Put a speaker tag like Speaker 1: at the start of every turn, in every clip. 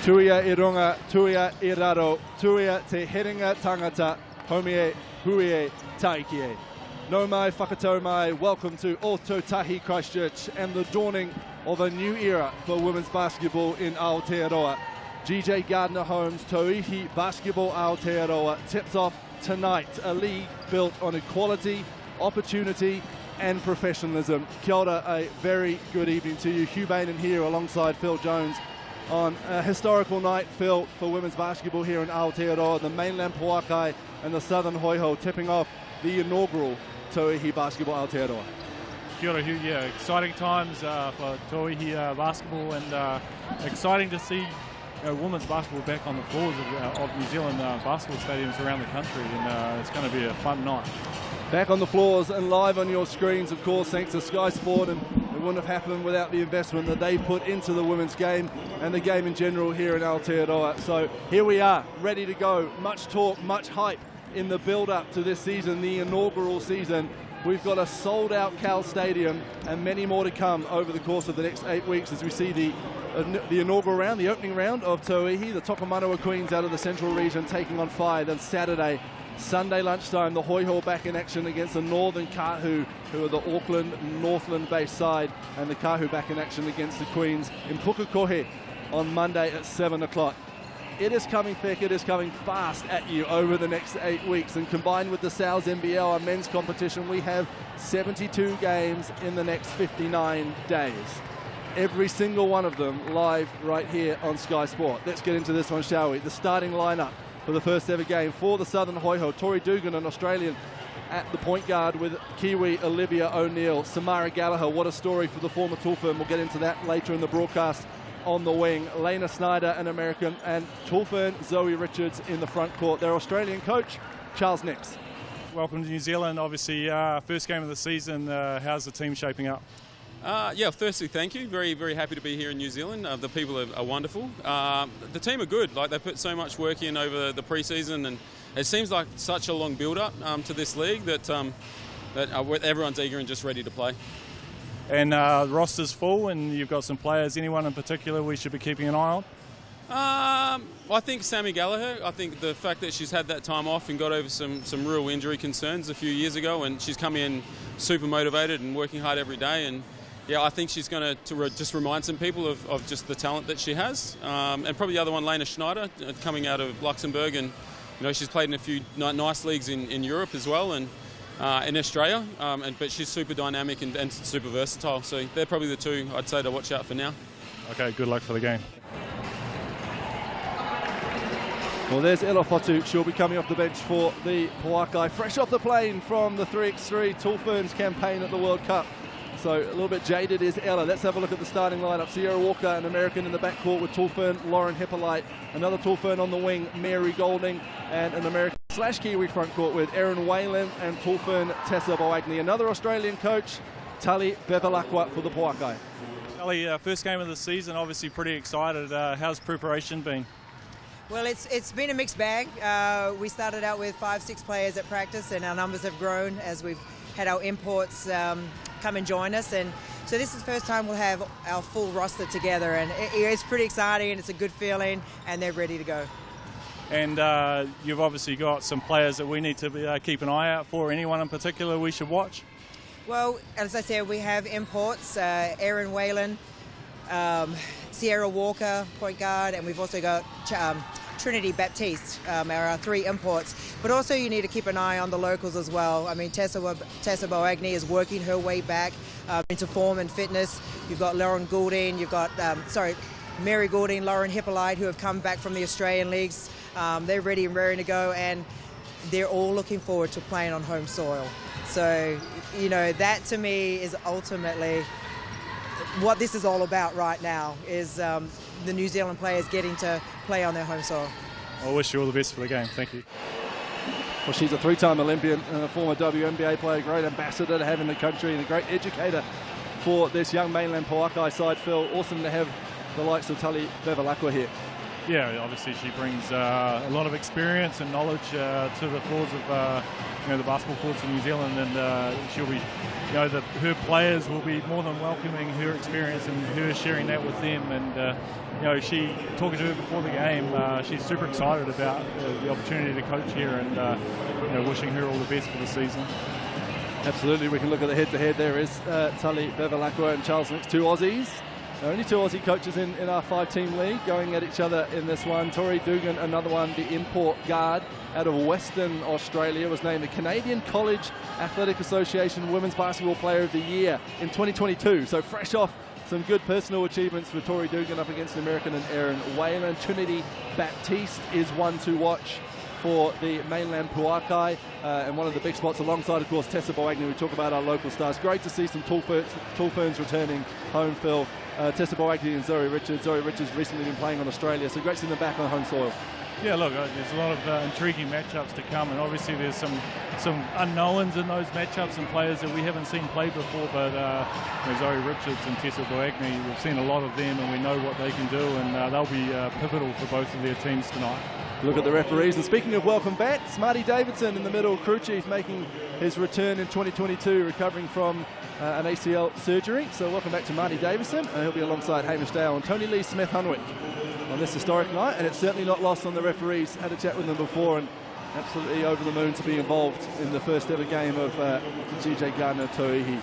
Speaker 1: Tuia I runga, tuia I raro, tuia te heringa tangata, homie huie taikie. No mai whakatau mai, welcome to Ōtautahi Christchurch and the dawning of a new era for women's basketball in Aotearoa. GJ Gardner Holmes Tauihi Basketball Aotearoa tips off tonight, a league built on equality, opportunity and professionalism. Kia ora, a very good evening to you. Hugh Bainin here alongside Phil Jones on a historical night, Phil, for women's basketball here in Aotearoa. The mainland Poakai and the southern Hoiho tipping off the inaugural Tauihi Basketball Aotearoa.
Speaker 2: Kia ora, Hugh. Yeah, exciting times for Tauihi basketball, and exciting to see women's basketball back on the floors of New Zealand basketball stadiums around the country, and it's going to be a fun night.
Speaker 1: Back on the floors and live on your screens, of course, thanks to Sky Sport, and it wouldn't have happened without the investment that they put into the women's game and the game in general here in Aotearoa. So here we are, ready to go. Much talk, much hype in the build-up to this season, the inaugural season. We've got a sold-out Cal Stadium and many more to come over the course of the next 8 weeks as we see the inaugural round, the opening round of Tauihi, the Tokomanawa Queens out of the Central Region taking on Whai. Then Saturday, Sunday lunchtime, the Hoiho back in action against the Northern Kahu, who are the Auckland, Northland-based side, and the Kahu back in action against the Queens in Pukekohe on Monday at 7 o'clock. It is coming thick, it is coming fast at you over the next 8 weeks, and combined with the Sal's NBL, our men's competition, we have 72 games in the next 59 days. Every single one of them live right here on Sky Sport. Let's get into this one, shall we? The starting lineup for the first ever game for the Southern Hoiho. Tori Dugan, an Australian, at the point guard with Kiwi Olivia O'Neill. Samara Gallagher, what a story for the former Tulfern. We'll get into that later in the broadcast. On the wing, Lena Snyder, an American, and Tulfern Zoe Richards in the front court. Their Australian coach, Charles Nix.
Speaker 2: Welcome to New Zealand. Obviously, first game of the season. How's the team shaping up?
Speaker 3: Yeah, firstly, thank you. Very, very happy to be here in New Zealand. The people are wonderful. The team are good. Like, they put so much work in over the pre-season, and it seems like such a long build-up to this league that everyone's eager and just ready to play.
Speaker 2: And the roster's full, and you've got some players. Anyone in particular we should be keeping an eye on?
Speaker 3: I think Sammy Gallagher. I think the fact that she's had that time off and got over some real injury concerns a few years ago, and she's come in super motivated and working hard every day. And yeah, I think she's going to just remind some people of just the talent that she has. And probably the other one, Lena Schneider, coming out of Luxembourg, and she's played in a few nice leagues in Europe as well, and in Australia, but she's super dynamic and super versatile. So they're probably the two I'd say to watch out for now. Okay, good luck for the game.
Speaker 1: Well, there's Ella Fotu. She'll be coming off the bench for the Poakai, fresh off the plane from the 3x3 Tulfern's campaign at the World Cup. So a little bit jaded is Ella. Let's have a look at the starting lineup. Sierra Walker, an American in the backcourt with Tulfern, Lauren Hippolyte, another Tulfern on the wing, Mary Golding, and an American / Kiwi front court with Erin Whalen and Tulfern Tessa Boagni. Another Australian coach, Tali Bevilacqua for the Poakai.
Speaker 2: Tali, first game of the season, obviously pretty excited. How's preparation been?
Speaker 4: Well, it's been a mixed bag. We started out with 5-6 players at practice, and our numbers have grown as we've had our imports come and join us. And so this is the first time we'll have our full roster together, and it's pretty exciting, and it's a good feeling, and they're ready to go.
Speaker 2: And you've obviously got some players that we need to keep an eye out for. Anyone in particular we should watch? Well,
Speaker 4: as I said, we have imports, Erin Whalen, Sierra Walker, point guard, and we've also got Trinity Baptiste, our 3 imports. But also you need to keep an eye on the locals as well. I mean, Tessa Boagni is working her way back into form and fitness. You've got Lauren Goulding, you've got, Mary Goulding, Lauren Hippolyte, who have come back from the Australian leagues. They're ready and raring to go, and they're all looking forward to playing on home soil. So, that to me is ultimately what this is all about right now, is the New Zealand players getting to play on their home soil.
Speaker 2: I wish you all the best for the game. Thank you.
Speaker 1: Well, she's a 3-time Olympian and a former WNBA player, great ambassador to have in the country and a great educator for this young mainland Poakai side. Phil, awesome to have the likes of Tali Bevilacqua here.
Speaker 2: Yeah, obviously she brings a lot of experience and knowledge to the floors of the basketball courts in New Zealand, and she'll be, her players will be more than welcoming her experience and her sharing that with them. And she, talking to her before the game, she's super excited about the opportunity to coach here, and wishing her all the best for the season.
Speaker 1: Absolutely, we can look at the head-to-head. There is Tully Bevilacqua and Charles Nicks, two Aussies. Only two Aussie coaches in our 5-team league going at each other in this one. Tori Dugan, another one, the import guard out of Western Australia, was named the Canadian College Athletic Association Women's Basketball Player of the Year in 2022. So fresh off some good personal achievements for Tori Dugan up against the American and Erin Whalen. Trinity Baptiste is one to watch for the mainland Puakai, and one of the big spots alongside, of course, Tessa Boagni. We talk about our local stars. Great to see some tall ferns returning home, Phil. Tessa Boagni and Zoe Richards. Zoe Richards recently been playing on Australia, so great to see them back on home soil.
Speaker 2: Yeah, look, there's a lot of intriguing matchups to come, and obviously there's some unknowns in those matchups and players that we haven't seen play before, but Zoe Richards and Tessa Boagni, we've seen a lot of them and we know what they can do, and they'll be pivotal for both of their teams tonight.
Speaker 1: Look at the referees, and speaking of welcome bats, Marty Davidson in the middle, crew chief, making his return in 2022, recovering from an ACL surgery. So welcome back to Marty Davidson, and he'll be alongside Hamish Dale and Tony Lee Smith-Hunwick on this historic night, and it's certainly not lost on the referees. Had a chat with them before, and absolutely over the moon to be involved in the first ever game of GJ Gardner Toihi.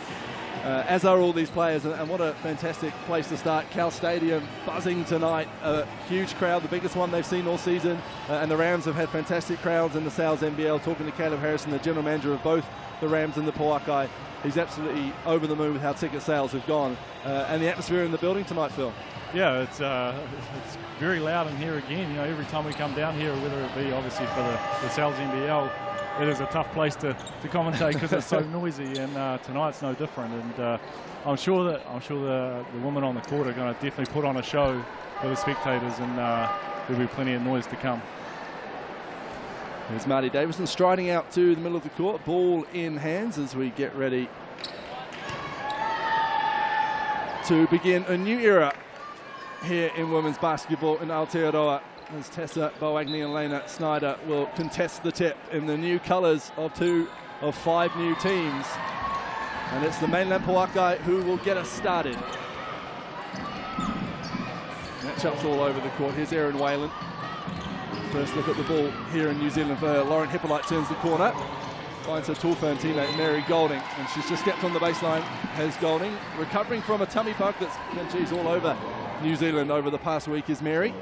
Speaker 1: As are all these players, and what a fantastic place to start. Cal Stadium buzzing tonight, a huge crowd, the biggest one they've seen all season, and the Rams have had fantastic crowds in the Sal's NBL. Talking to Caleb Harrison, the general manager of both the Rams and the Puakai, he's absolutely over the moon with how ticket sales have gone, and the atmosphere in the building tonight, Phil.
Speaker 2: Yeah, it's very loud in here again. Every time we come down here, whether it be obviously for the Sal's NBL, it is a tough place to commentate because it's so noisy, and tonight's no different. And I'm sure the women on the court are going to definitely put on a show for the spectators, and there'll be plenty of noise to come.
Speaker 1: There's Marty Davidson striding out to the middle of the court, ball in hands as we get ready to begin a new era here in women's basketball in Aotearoa, as Tessa Boagni and Lena Snyder will contest the tip in the new colours of 2 of 5 new teams. And it's the mainland Puakai who will get us started. Matchups all over the court. Here's Erin Whalen. First look at the ball here in New Zealand for Lauren Hippolyte. Turns the corner, finds her Tallfern teammate Mary Golding, and she's just stepped on the baseline. Has Golding, recovering from a tummy bug that's been all over New Zealand over the past week, is Mary.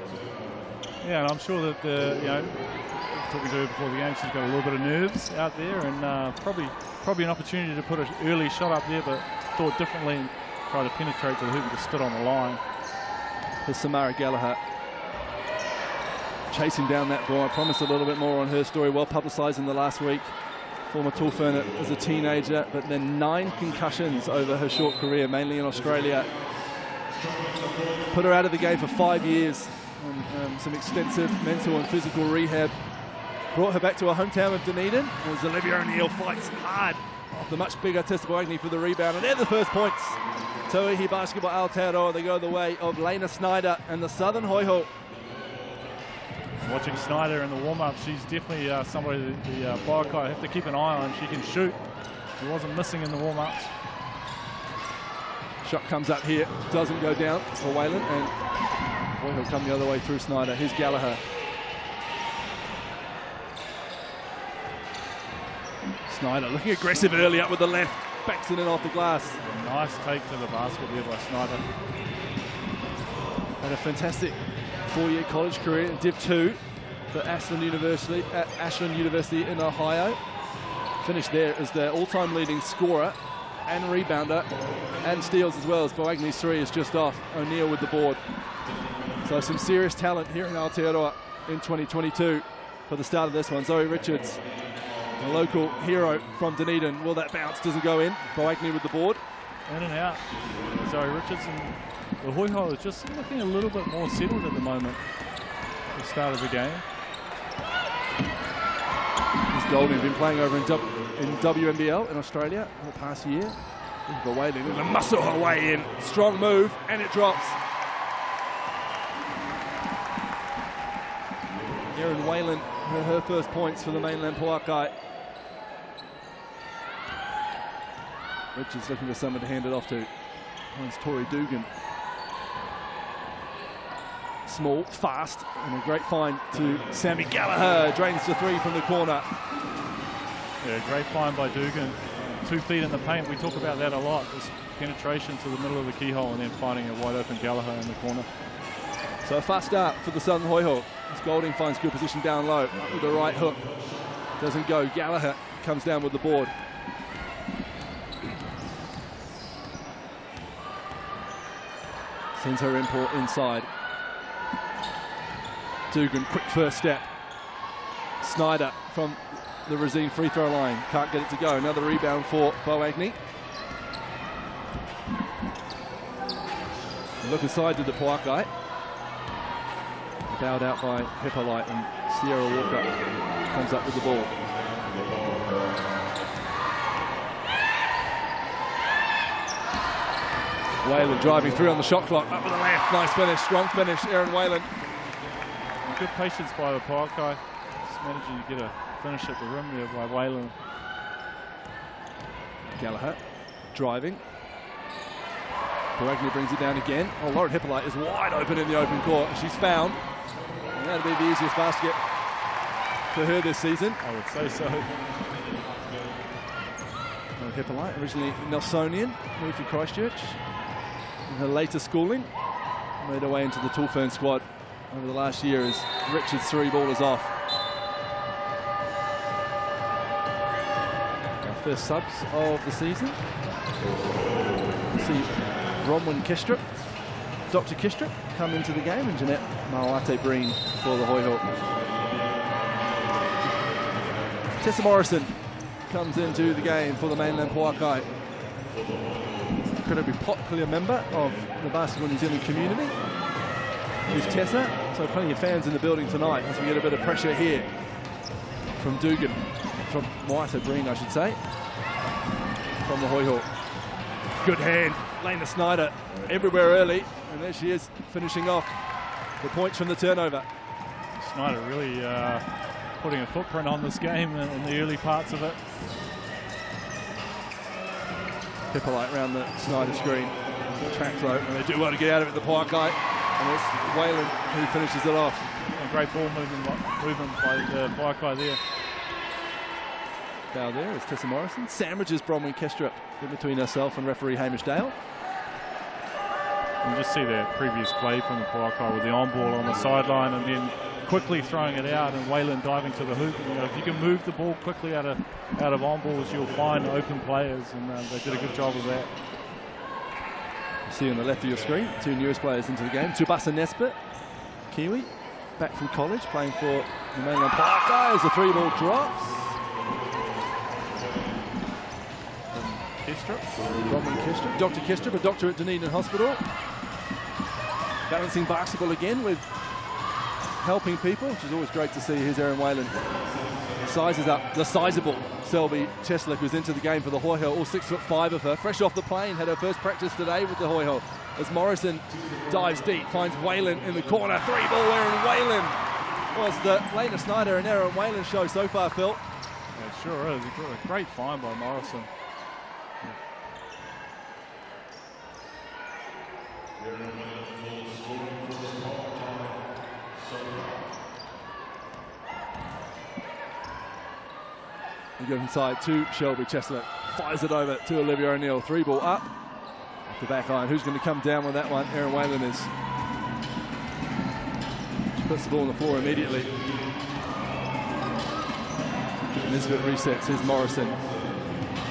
Speaker 2: Yeah, and I'm sure that talking to her before the game, she's got a little bit of nerves out there, and probably an opportunity to put an early shot up there, but thought differently and try to penetrate to the hoop and just stood on the line.
Speaker 1: There's Samara Gallagher chasing down that ball. I promised a little bit more on her story, well publicised in the last week. Former Tallfern as a teenager, but then 9 concussions over her short career, mainly in Australia. Put her out of the game for 5 years, and some extensive mental and physical rehab. Brought her back to her hometown of Dunedin, as Olivia O'Neill fights hard off the much bigger Tessa Boagni for the rebound. And they're the first points. Toihi Basketball Aotearoa, they go the way of Lena Snyder and the Southern Hoiho.
Speaker 2: Watching Snyder in the warm-up, she's definitely somebody that the Puakai have to keep an eye on. She can shoot. She wasn't missing in the warm-ups.
Speaker 1: Shot comes up here, doesn't go down for Whalen, and Hoiho come the other way through Snyder. Here's Gallagher. Snyder looking aggressive early up with the left, backs it in off the glass.
Speaker 2: Nice take to the basket there by Snyder.
Speaker 1: Had a fantastic 4-year college career in Div 2 for Ashland University in Ohio. Finished there as their all-time leading scorer and rebounder and steals, as well as Boagni's 3 is just off. O'Neill with the board. So some serious talent here in Aotearoa in 2022 for the start of this one. Zoe Richards, a local hero from Dunedin. Will that bounce? Doesn't go in. Boagni with the board.
Speaker 2: In and out. Zoe Richards, and the Hoiho is just looking a little bit more settled at the moment at the start of the game.
Speaker 1: He's Golding, been playing over in WNBL in Australia in the past year. Waiting to muscle her way in. Strong move, and it drops. Erin Whalen, her first points for the mainland Pauakai. Richards looking for someone to hand it off to. Finds Tori Dugan. Small, fast, and a great find to Sammy Gallagher. Drains the three from the corner.
Speaker 2: Yeah, great find by Dugan. 2 feet in the paint. We talk about that a lot. This penetration to the middle of the keyhole and then finding a wide open Gallagher in the corner.
Speaker 1: So a fast start for the Southern Hoihok. As Golding finds good position down low. Up with the right hook. Doesn't go. Gallagher comes down with the board. Sends her import inside. Dugan, quick first step. Snyder from the Racine free throw line. Can't get it to go. Another rebound for Bo Agnew. Look aside to the Pauakai. Bowed out by Hippolyte, and Sierra Walker comes up with the ball. Whalen driving through on the shot clock. Up with the left. Nice finish. Strong finish. Erin Whalen.
Speaker 2: Good patience by the Pauakai. Just managing to get a finish at the rim there by Whalen.
Speaker 1: Gallagher driving. Agnew brings it down again. Oh, Lauren Hippolyte is wide open in the open court. She's found. And that'll be the easiest basket for her this season.
Speaker 2: I would say so.
Speaker 1: Lauren Hippolyte, originally Nelsonian, moved to Christchurch. In her later schooling, made her way into the Tulfern squad over the last year as Richards' 3-ball is off. Our first subs of the season. See Bronwyn Kistrup, Dr. Kistrup come into the game, and Jeanette Mawate Breen for the Hoihok. Tessa Morrison comes into the game for the mainland Pauakai. Incredibly popular member of the Basketball New Zealand community is Tessa, so plenty of fans in the building tonight as we get a bit of pressure here from Dugan, from Mawate Breen I should say, from the Hoihok. Good hand, Lena Snyder everywhere early, and there she is finishing off the points from the turnover.
Speaker 2: Snyder really putting a footprint on this game in the early parts of it.
Speaker 1: Hippolyte round the Snyder screen, track throw, and they do want to get out of it, the Pauakai, and it's Whalen who finishes it off.
Speaker 2: A great ball movement by the Pauakai there.
Speaker 1: Foul there is Tessa Morrison. Sandwiches Bronwyn Kestrup in between herself and referee Hamish Dale.
Speaker 2: You just see that previous play from the Pauakai with the on-ball on the sideline and then quickly throwing it out and Whalen diving to the hoop. You know, if you can move the ball quickly out of on-balls, you'll find open players, and they did a good job of that.
Speaker 1: You see on the left of your screen, 2 newest players into the game. Tsubasa Nesbitt, Kiwi, back from college, playing for the mainland Pauakai as the 3-ball drops. Bronwyn Kistrup, Dr. Kistrup, a doctor at Dunedin Hospital. Balancing basketball again with helping people, which is always great to see. Here's Erin Whalen. Sizes up the sizable Selby Cheslick, who's into the game for the Hoihok, all 6'5" of her. Fresh off the plane, had her first practice today with the Hoihok. As Morrison dives deep, finds Whalen in the corner. 3-ball Erin Whalen was the Lena Snyder and Erin Whalen show so far, Phil.
Speaker 2: Yeah, it sure is. A great find by Morrison.
Speaker 1: We go inside to Shelby Cheslick. Fires it over to Olivia O'Neill. 3-ball up. Off the back line. Who's going to come down with that one? Erin Whalen is. She puts the ball on the floor immediately. Nisbet resets. Here's Morrison.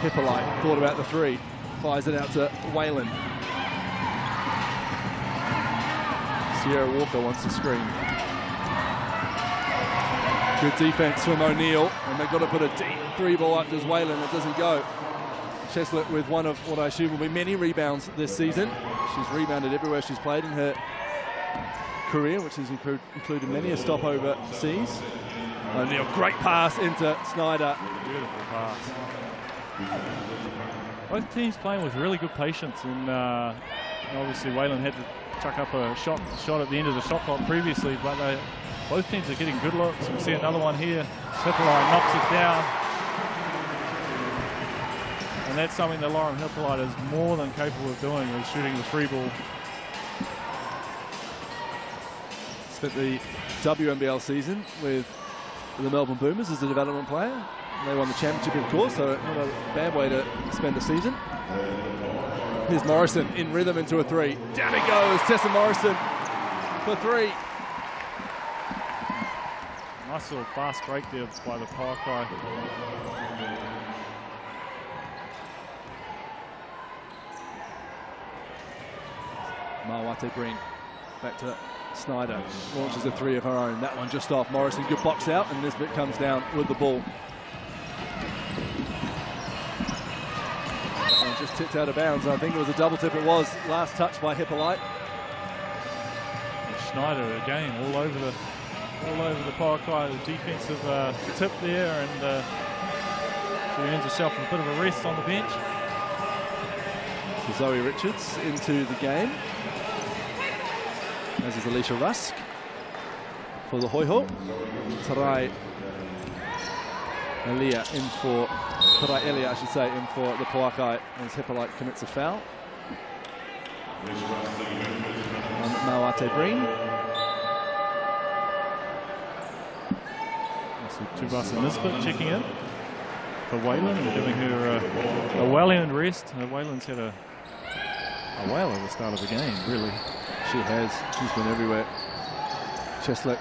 Speaker 1: Hippolyte thought about the 3. Fires it out to Whalen. Sierra Walker wants to screen. Good defense from O'Neill, and they've got to put a deep 3-ball up to Whalen. It doesn't go. Cheslick with one of what I assume will be many rebounds this season. She's rebounded everywhere she's played in her career, which has included many a stop overseas. O'Neill, great pass into Snyder.
Speaker 2: Beautiful pass. Both teams playing with really good patience, and obviously Whalen had to chuck up a shot at the end of the shot clock previously, but both teams are getting good looks. We see another one here. Hippolyte knocks it down. And that's something that Lauren Hippolyte is more than capable of doing, is shooting the free ball.
Speaker 1: Spent the WNBL season with the Melbourne Boomers as a development player. They won the championship, of course, so not a bad way to spend the season. Here's Morrison in rhythm into a three. Down it goes, Tessa Morrison for three.
Speaker 2: Nice little fast break there by the Paukai.
Speaker 1: Mawate Breen back to Snyder. Launches a three of her own. That one just off. Morrison, good box out, and Nisbet comes down with the ball. That one just tipped out of bounds. I think it was a double tip. It was. Last touch by Hippolyte.
Speaker 2: Schneider again all over the Paukai, the defensive tip there, and she earns herself a bit of a rest on the bench.
Speaker 1: So Zoe Richards into the game, as is Alicia Rusk for the Hoiho. Tarai Elia in for the Paukai as Hippolyte commits a foul. And Mawate Breen.
Speaker 2: Tuvasa Nisbet checking in for Wayland and giving her a well-earned rest. Wayland's had a whale at the start of the game, really.
Speaker 1: She has. She's been everywhere. Cheslick.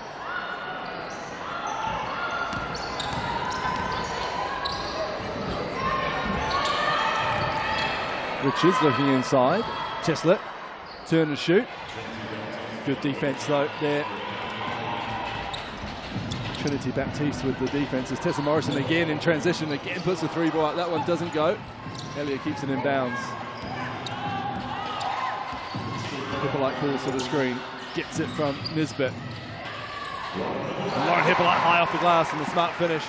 Speaker 1: Richards looking inside. Cheslick. Turn and shoot. Good defense though there. Trinity Baptiste with the defense. As Tessa Morrison again in transition, again puts the three ball out. That one doesn't go. Elliott keeps it in bounds. Hippolyte calls to the screen, gets it from Nisbet. And Lauren Hippolyte high off the glass and the smart finish.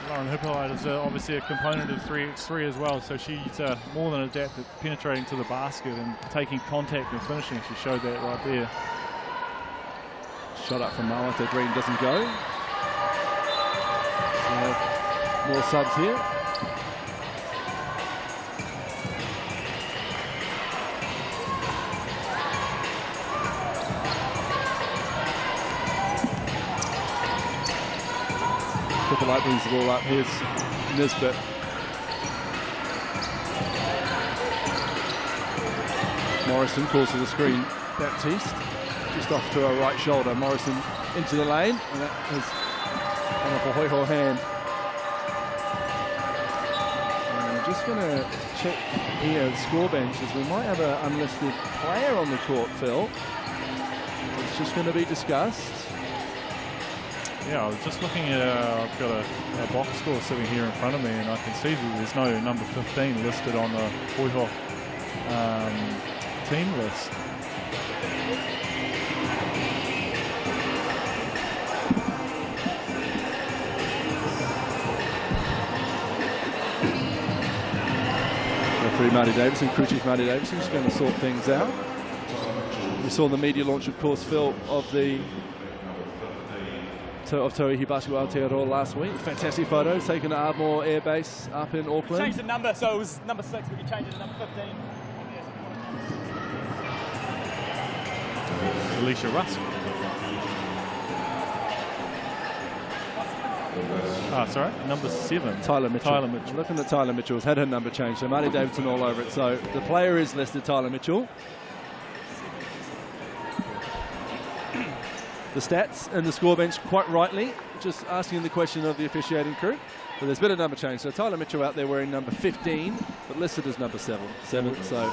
Speaker 2: Lauren Hippolyte is obviously a component of 3x3 as well, so she's more than adept at penetrating to the basket and taking contact and finishing. She showed that right there.
Speaker 1: Shot up from Mawate Breen doesn't go. More subs here. Hippolyte brings the ball up. Here's Nisbet. Morrison calls to the screen. Baptiste just off to her right shoulder. Morrison into the lane, and that has come off a Hoiho hand. And I'm just going to check here the score benches. We might have an unlisted player on the court, Phil. It's just going to be discussed.
Speaker 2: Yeah, I was just looking at, I've got a box score sitting here in front of me, and I can see that there's no number 15 listed on the Hoiho team list.
Speaker 1: Referee Marty Davison, crew chief Marty Davison, just going to sort things out. We saw the media launch, of course, Phil, of Tauihi Basketball Aotearoa last week. Fantastic photos taken at Ardmore Air Base up in Auckland.
Speaker 5: Change the number, so it was number 6, but you change it to number 15.
Speaker 2: Alicia Rusk. Sorry, number 7.
Speaker 1: Tyler Mitchell. Looking at Tyler Mitchell's had her number changed, so Marty Davidson all over it. So the player is listed Tyler Mitchell. The stats and the score bench quite rightly just asking the question of the officiating crew. But there's been a number change. So Tyler Mitchell out there wearing number 15, but listed as number 7. So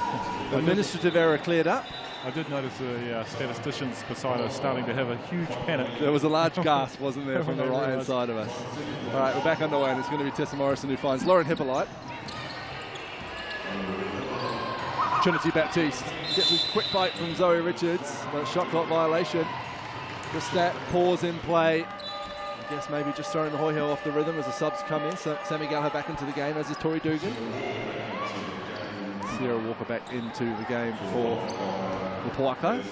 Speaker 1: administrative error cleared up.
Speaker 2: I did notice the statisticians beside us starting to have a huge panic.
Speaker 1: There was a large gasp, wasn't there, from the right-hand side of us. All right, we're back underway, and it's going to be Tessa Morrison who finds Lauren Hippolyte. Trinity Baptiste gets a quick bite from Zoe Richards, but a shot clock violation. Just that pause in play. I guess maybe just throwing the Hoiho off the rhythm as the subs come in. So Sammy Gallagher back into the game, as is Tori Dugan. Sierra Walker back into the game for the Poakai.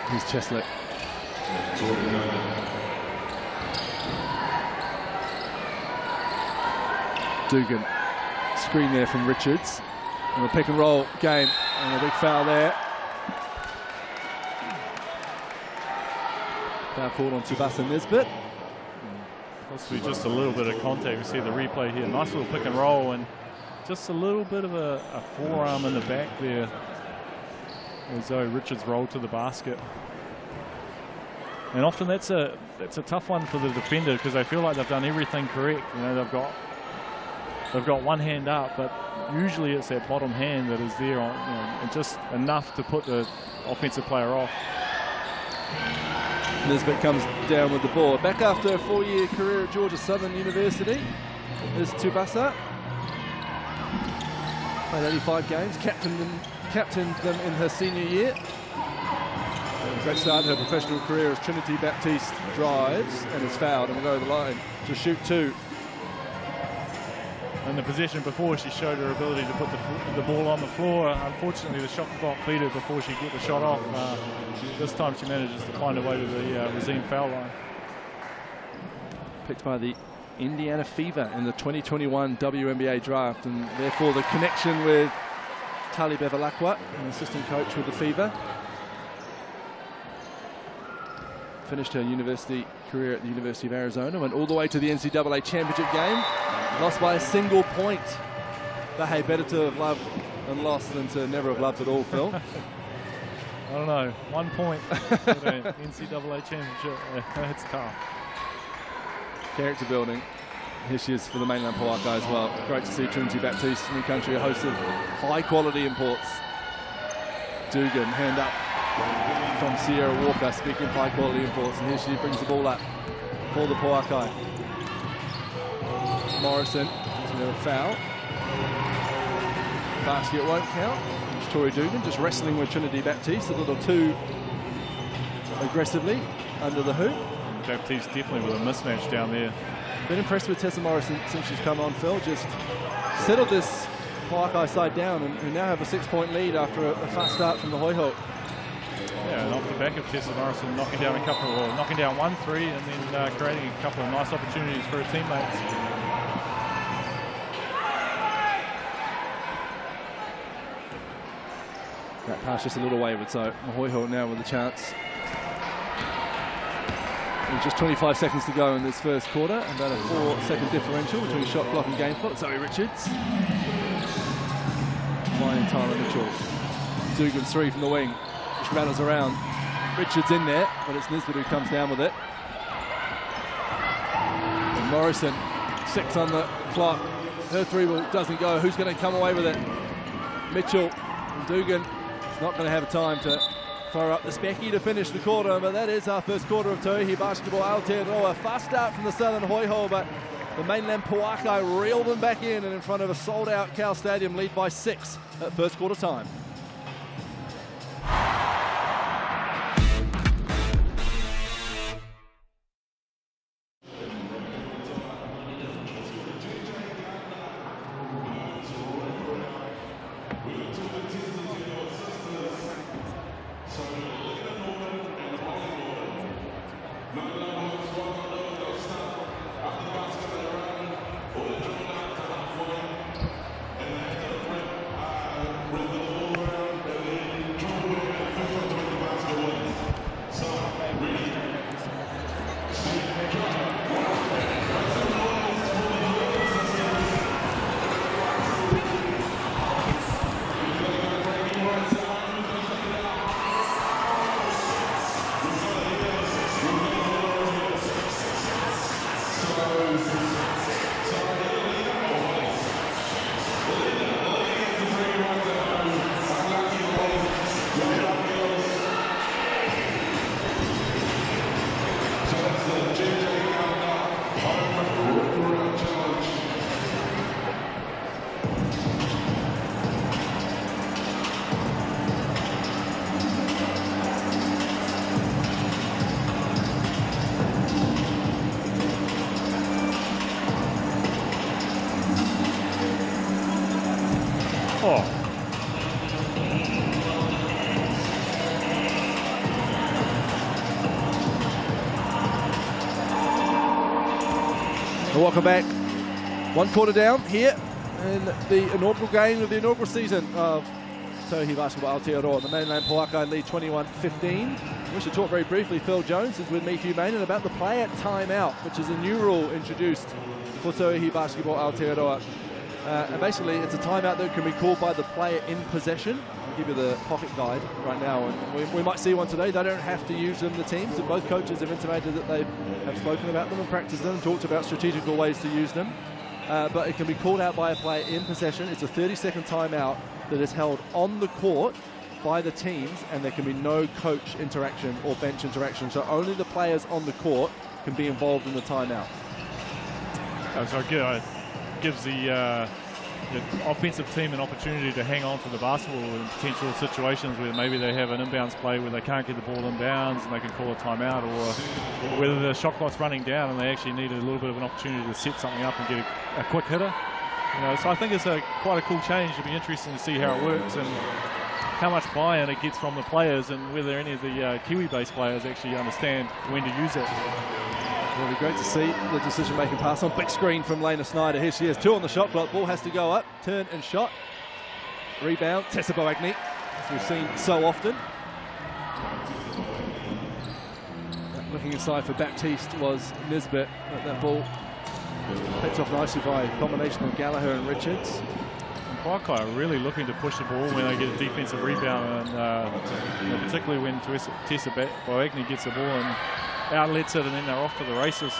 Speaker 1: Here's Cheslett. Dugan. Screen there from Richards. And a pick and roll game. And a big foul there. Foul called on Tsubasa Nisbet.
Speaker 2: Possibly just a little bit of contact. We see the replay here. Nice little pick and roll, and just a little bit of a forearm in the back there, as though Richards rolled to the basket. And often that's a tough one for the defender, because they feel like they've done everything correct. You know, they've got one hand up, but usually it's that bottom hand that is there on, you know, and just enough to put the offensive player off.
Speaker 1: Nisbet comes down with the ball. Back after a 4-year career at Georgia Southern University is Tsubasa. Played 85 games, captained them in her senior year. Great start to her professional career as Trinity Baptiste drives and is fouled and will go to the line to shoot 2.
Speaker 2: And the possession before, she showed her ability to put the ball on the floor. Unfortunately, the shot clock beat her before she could get the shot off. This time she manages to find her way to the Razine foul line.
Speaker 1: Picked by the Indiana Fever in the 2021 WNBA draft, and therefore the connection with Tali Bevilacqua, an assistant coach with the Fever. Finished her university career at the University of Arizona, went all the way to the NCAA championship game, lost by a single point. But hey, better to have loved and lost than to never have loved at all, Phil.
Speaker 2: I don't know, 1 point for the NCAA championship. It's tough.
Speaker 1: Character building. Here she is for the mainland Poakai as well. Great to see Trinity Baptiste, new country, a host of high quality imports. Dugan, hand up from Sierra Walker, speaking of high quality imports, and here she brings the ball up for the Poakai. Morrison, a foul. Basket won't count. It's Tori Dugan just wrestling with Trinity Baptiste a little too aggressively under the hoop.
Speaker 2: Baptiste definitely with a mismatch down there.
Speaker 1: Been impressed with Tessa Morrison since she's come on, Phil. Just settled this Poakai side down, and we now have a 6-point lead after a fast start from the Hoiho.
Speaker 2: Yeah, and off the back of Tessa Morrison knocking down knocking down 1 3 and then creating a couple of nice opportunities for her teammates.
Speaker 1: That pass just a little wayward, so Hoiho now with a chance. With just 25 seconds to go in this first quarter, and about a 4-second differential between shot clock and game clock. Zoe Richards. Finding Tyler Mitchell. Dugan's 3 from the wing. Just rattles around. Richards in there, but it's Nisbet who comes down with it. And Morrison, 6 on the clock. Her 3 ball doesn't go. Who's going to come away with it? Mitchell and Dugan. It's not going to have time to fire up the specky to finish the quarter, but that is our first quarter of Tauihi basketball. Aotearoa, fast start from the Southern Hoiho, but the mainland Poakai reel them back in, and in front of a sold-out Cal Stadium, lead by 6 at first quarter time. And welcome back. 1 quarter down here in the inaugural game of the inaugural season of Tauhi Basketball Aotearoa. The mainland Poakai lead 21-15. We should talk very briefly, Phil Jones is with me, Hugh Maynard, about the player timeout, which is a new rule introduced for Tauhi Basketball Aotearoa. And basically it's a timeout that can be called by the player in possession. I'll give you the pocket guide right now, and we might see one today. They don't have to use them, the teams, and both coaches have intimated that they have spoken about them and practiced them and talked about strategical ways to use them. But it can be called out by a player in possession. It's a 30-second timeout that is held on the court by the teams, and there can be no coach interaction or bench interaction. So only the players on the court can be involved in the timeout.
Speaker 2: So it gives the offensive team an opportunity to hang on to the basketball in potential situations where maybe they have an inbounds play where they can't get the ball inbounds and they can call a timeout, or whether the shot clock's running down and they actually need a little bit of an opportunity to set something up and get a quick hitter. So I think it's quite a cool change. It'll be interesting to see how it works and how much buy-in it gets from the players, and whether any of the Kiwi-based players actually understand when to use it.
Speaker 1: It'll be great to see the decision-making pass on. Big screen from Lena Snyder. Here she is, 2 on the shot clock. Ball has to go up, turn and shot. Rebound, Tessa Boagni, as we've seen so often. Looking inside for Baptiste was Nisbet. That ball picked off nicely by a combination of Gallagher and Richards.
Speaker 2: Poakai are really looking to push the ball when they get a defensive rebound, and particularly when Tessa Boagni gets the ball and outlets it, and then they're off to the races.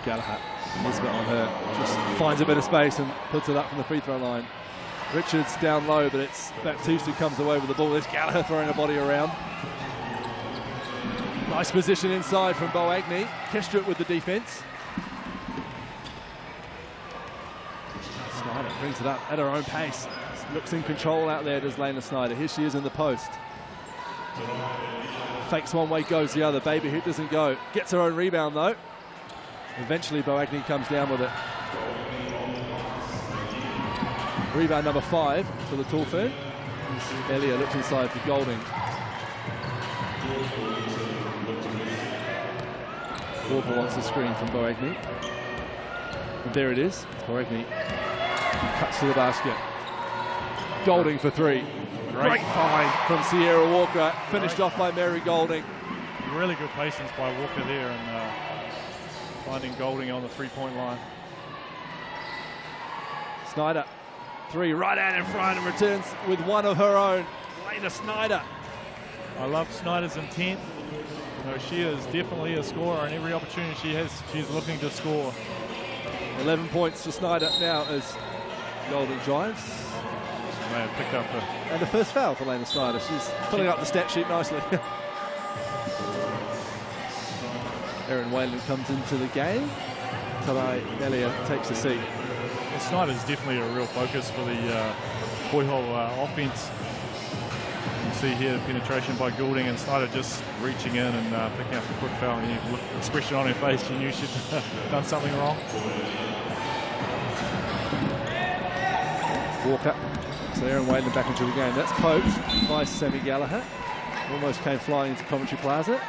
Speaker 1: Gallagher, Nisbet on her, just finds a bit of space and puts it up from the free throw line. Richards down low, but it's Baptiste who comes away with the ball. There's Gallagher throwing her body around. Nice position inside from Boagni. Kestrup with the defense. Snyder brings it up at her own pace. Looks in control out there, does Lena Snyder. Here she is in the post. Fakes one way, goes the other. Baby Hoop doesn't go. Gets her own rebound though. Eventually Boagni comes down with it. Rebound number 5 for the tall firm. Elia looks inside for Golding. Walker wants the screen from Boagni. And there it is. Boagni cuts to the basket. Golding for 3. Great find from Sierra Walker, finished off by Mary Golding.
Speaker 2: Really good patience by Walker there, and finding Golding on the 3-point line.
Speaker 1: Snyder, 3 right out in front, and returns with one of her own. Lena Snyder.
Speaker 2: I love Snyder's intent. She is definitely a scorer, and every opportunity she has, she's looking to score.
Speaker 1: 11 points for Snyder now as Golding drives.
Speaker 2: May have picked up
Speaker 1: and the first foul for Lena Snyder. She's pulling up the stat sheet nicely. Erin Whalen comes into the game. Tarai Elia takes a seat.
Speaker 2: Well, Snyder's definitely a real focus for the Poiho offense. You see here the penetration by Goulding, and Snyder just reaching in and picking up the quick foul. And you look expression on her face, she knew she'd done something wrong.
Speaker 1: Walker. So Erin Whalen back into the game. That's poked by Sammy Gallagher. Almost came flying into Commentary Plaza.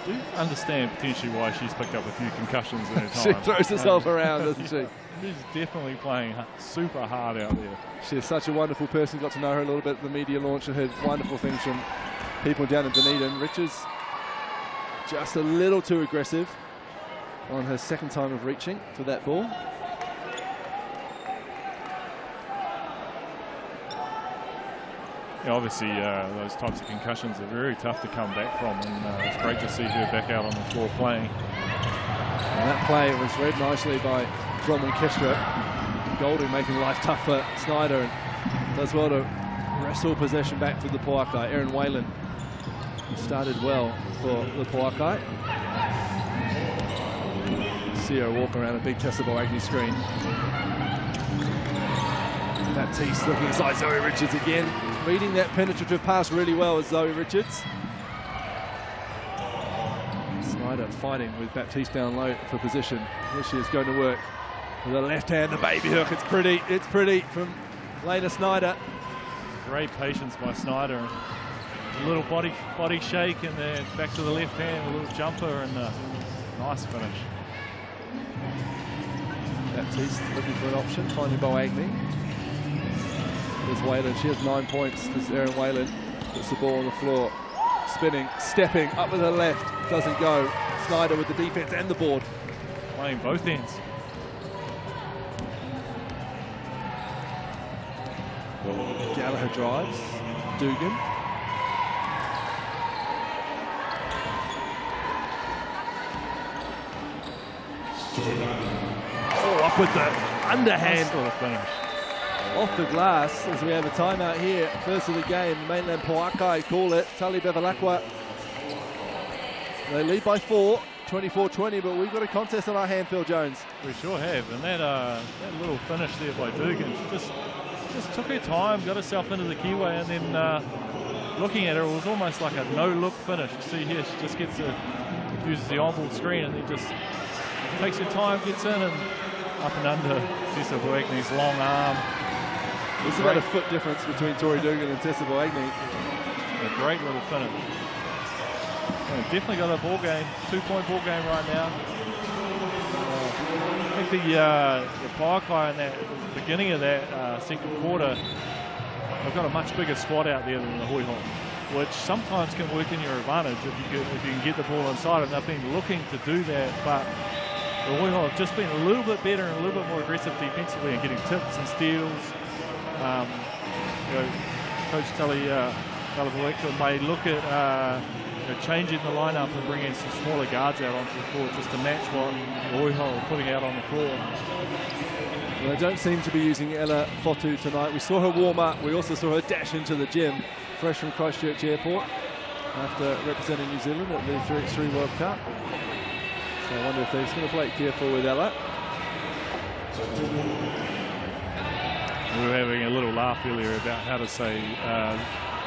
Speaker 2: Do you understand potentially why she's picked up a few concussions in her time?
Speaker 1: She throws herself around, doesn't she?
Speaker 2: She's definitely playing super hard out there.
Speaker 1: She's such a wonderful person. Got to know her a little bit at the media launch and heard wonderful things from people down in Dunedin. Richards just a little too aggressive on her second time of reaching for that ball.
Speaker 2: Yeah, obviously, those types of concussions are very tough to come back from, and it's great to see her back out on the floor playing.
Speaker 1: And that play was read nicely by Bronwyn Kestrup. Golding making life tough for Snyder, and does well to wrestle possession back to the Poakai. Erin Whalen started well for the Poakai. Sierra Walker around a big Tessa Boagni screen. Baptiste looking inside Zoe Richards again. Reading that penetrative pass really well as Zoe Richards. Snyder fighting with Baptiste down low for position. Here she is going to work with the left hand, the baby hook. It's pretty from Lena Snyder.
Speaker 2: Great patience by Snyder. A little body shake and then back to the left hand, a little jumper, and a nice finish.
Speaker 1: Baptiste looking for an option, finding Boagni. There's Whalen, she has 9 points. There's Erin Whalen, puts the ball on the floor. Spinning, stepping, up with her left, doesn't go. Snyder with the defense and the board.
Speaker 2: Playing both ends.
Speaker 1: Gallagher drives, Dugan. Oh, up with the underhand.
Speaker 2: Sort of finish.
Speaker 1: Off the glass as we have a timeout here. First of the game, Mainland Poakai call it. Tali Bevilacqua. They lead by 4, 24-20, but we've got a contest on our hand, Phil Jones.
Speaker 2: We sure have, and that little finish there by Dugan, just took her time, got herself into the keyway, and then looking at her, it was almost like a no-look finish. You see here, she just uses the on-ball screen, and then just takes her time, gets in, and up and under Tessa Boagni's long arm.
Speaker 1: There's about a foot difference between Tori Dugan and Tessa Boagni.
Speaker 2: A great little finish. And definitely got a ball game, 2-point ball game right now. I think the Poakai in that beginning of that second quarter, they've got a much bigger squad out there than the Hoi Hoi, which sometimes can work in your advantage if you can get the ball inside, and they've been looking to do that, but the Hoi Hoi have just been a little bit better and a little bit more aggressive defensively and getting tips and steals. Coach Tully Bevilacqua may look at changing the lineup and bringing some smaller guards out onto the court just to match what the Hoi Hoi are putting out on the floor.
Speaker 1: Well, they don't seem to be using Ella Fotu tonight. We saw her warm up. We also saw her dash into the gym, fresh from Christchurch Airport, after representing New Zealand at the 3x3 World Cup. So I wonder if they're just going to play it careful with Ella.
Speaker 2: We were having a little laugh earlier about how to say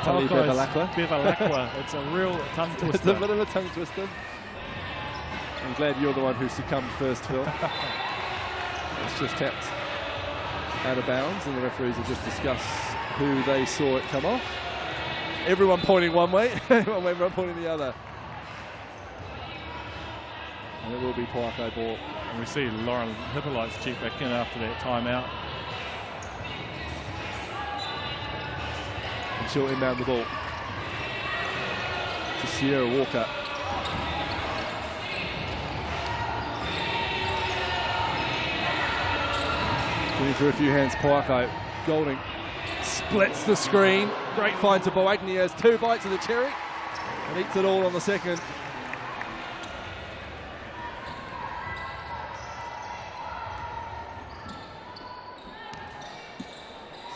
Speaker 1: Tali Bevilacqua.
Speaker 2: Bevilacqua. It's a real tongue twister.
Speaker 1: It's a bit of a tongue twister. I'm glad you're the one who succumbed first, Phil. It's just tapped out of bounds, and the referees have just discussed who they saw it come off. Everyone pointing one way, everyone pointing the other. And it will be Poakai ball.
Speaker 2: And we see Lauren Hippolyte's check back in after that timeout.
Speaker 1: And she'll inbound the ball to Sierra Walker. Getting through a few hands, Poakai. Golding splits the screen. Great find to Boagni, has 2 bites of the cherry and eats it all on the second.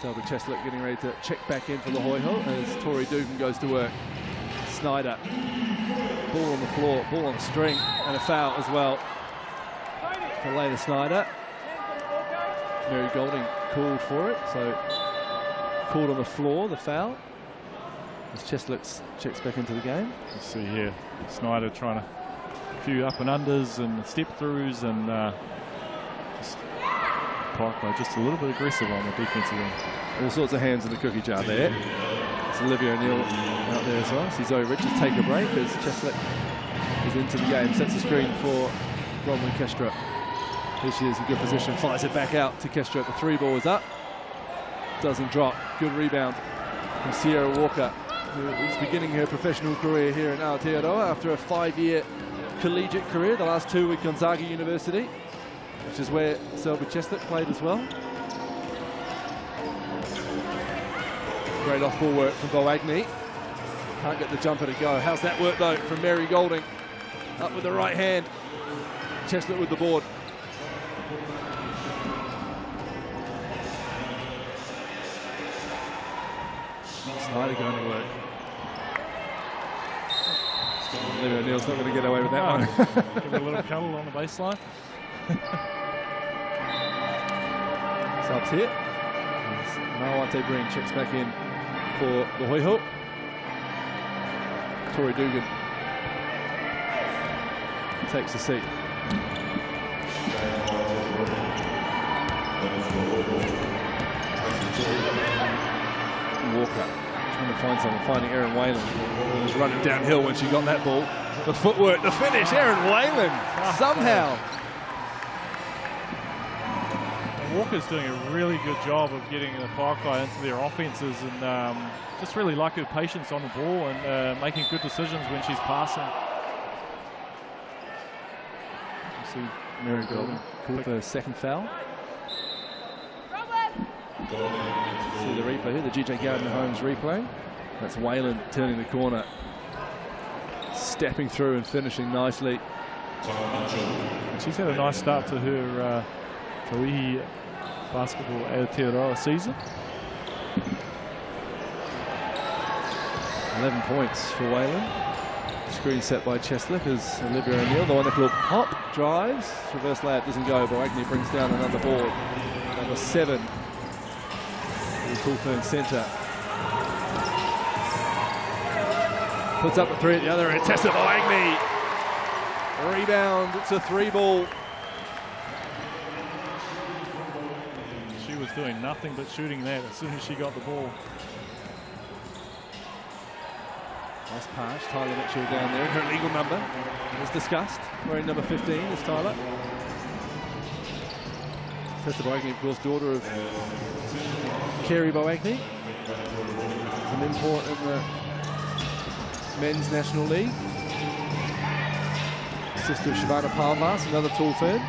Speaker 1: Selby Cheslett getting ready to check back in for the Hoi Hoi as Tori Dugan goes to work. Snyder, ball on the floor, ball on the string, and a foul as well for Layla Snyder. Mary Golding called for it, so called on the floor, the foul. As Cheslett checks back into the game.
Speaker 2: You see here, Snyder trying a few up and unders and step throughs, and just Poakai just a little bit aggressive on the defensive end.
Speaker 1: All sorts of hands in the cookie jar there. It's Olivia O'Neill out there as well. See Zoe Richards take a break as Cheslett is into the game. Sets the screen for Bronwyn Kestra. Here she is in good position. Fires it back out to Kestra. The 3 ball is up. Doesn't drop. Good rebound from Sierra Walker, who is beginning her professional career here in Aotearoa after a 5-year collegiate career. The last 2 with Gonzaga University, which is where Selby Cheslett played as well. Great off-ball work from Boagni. Can't get the jumper to go. How's that work though from Mary Golding? Up with the right hand. Cheslett with the board. Snyder going to work. Olivia O'Neill's not going to get away with that one.
Speaker 2: Give it a little cuddle on the baseline.
Speaker 1: Subs here. Nawate Breen checks back in for the Hoi Hoi. Tori Dugan takes a seat. Walker trying to find someone, finding Erin Whalen. Was running downhill when she got that ball. The footwork, the finish, Erin Whalen, somehow.
Speaker 2: Walker's doing a really good job of getting the Pakai into their offences, and just really like her patience on the ball and making good decisions when she's passing.
Speaker 1: You see Mary Golden called for a second foul. See the replay here, the GJ Gardner Holmes replay. That's Whalen turning the corner, stepping through and finishing nicely.
Speaker 2: She's had a nice start to her Tauihi basketball Aotearoa season.
Speaker 1: 11 points for Whalen. Screen set by Cheslip as Olivia O'Neill. The wonderful pop drives. Reverse layup doesn't go, but Agnew brings down another board. Number 7. The Coolfern centre. Puts up a 3 at the other end. Tessa Agnew. Rebound. It's a 3-ball.
Speaker 2: She was doing nothing but shooting that as soon as she got the ball.
Speaker 1: Nice pass. Tyler Mitchell down there. Her legal number as discussed. Wearing number 15 is Tyler. Tessa Boagni, of course, daughter of Kerry Boagni. An import in the Men's National League. Sister of Shavana Palmas, another tall third.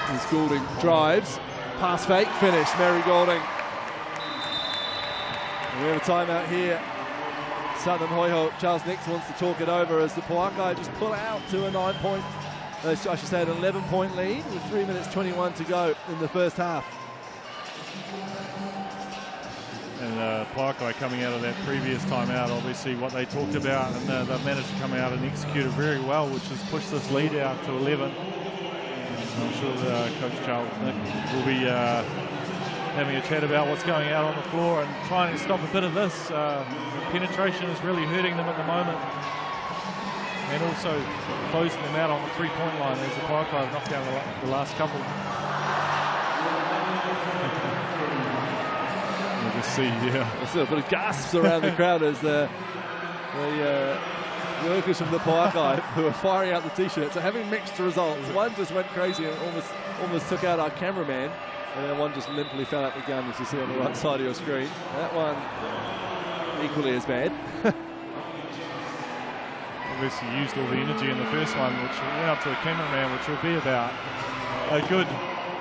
Speaker 1: As Goulding drives. Pass fake, finish. Mary Goulding. And we have a timeout here. Southern Hoiho, Charles Nix wants to talk it over as the Poakai just pull out to a 9-point, I should say an 11-point lead with 3 minutes 21 to go in the first half.
Speaker 2: And Poakai coming out of that previous timeout, obviously what they talked about, and they've managed to come out and execute it very well, which has pushed this lead out to 11. I'm sure Coach Charles Nick will be having a chat about what's going out on the floor and trying to stop a bit of this. Penetration is really hurting them at the moment, and also closing them out on the 3-point line as the Poakai have knocked down the last couple. You just see,
Speaker 1: There's a bit of gasps around the crowd as the workers from the Poakai who are firing out the t-shirts are having mixed results. One just went crazy and almost took out our cameraman, and then one just limply fell out the gun, as you see on the right side of your screen. That one equally as bad.
Speaker 2: Obviously used all the energy in the first one, which went up to the cameraman, which will be about a good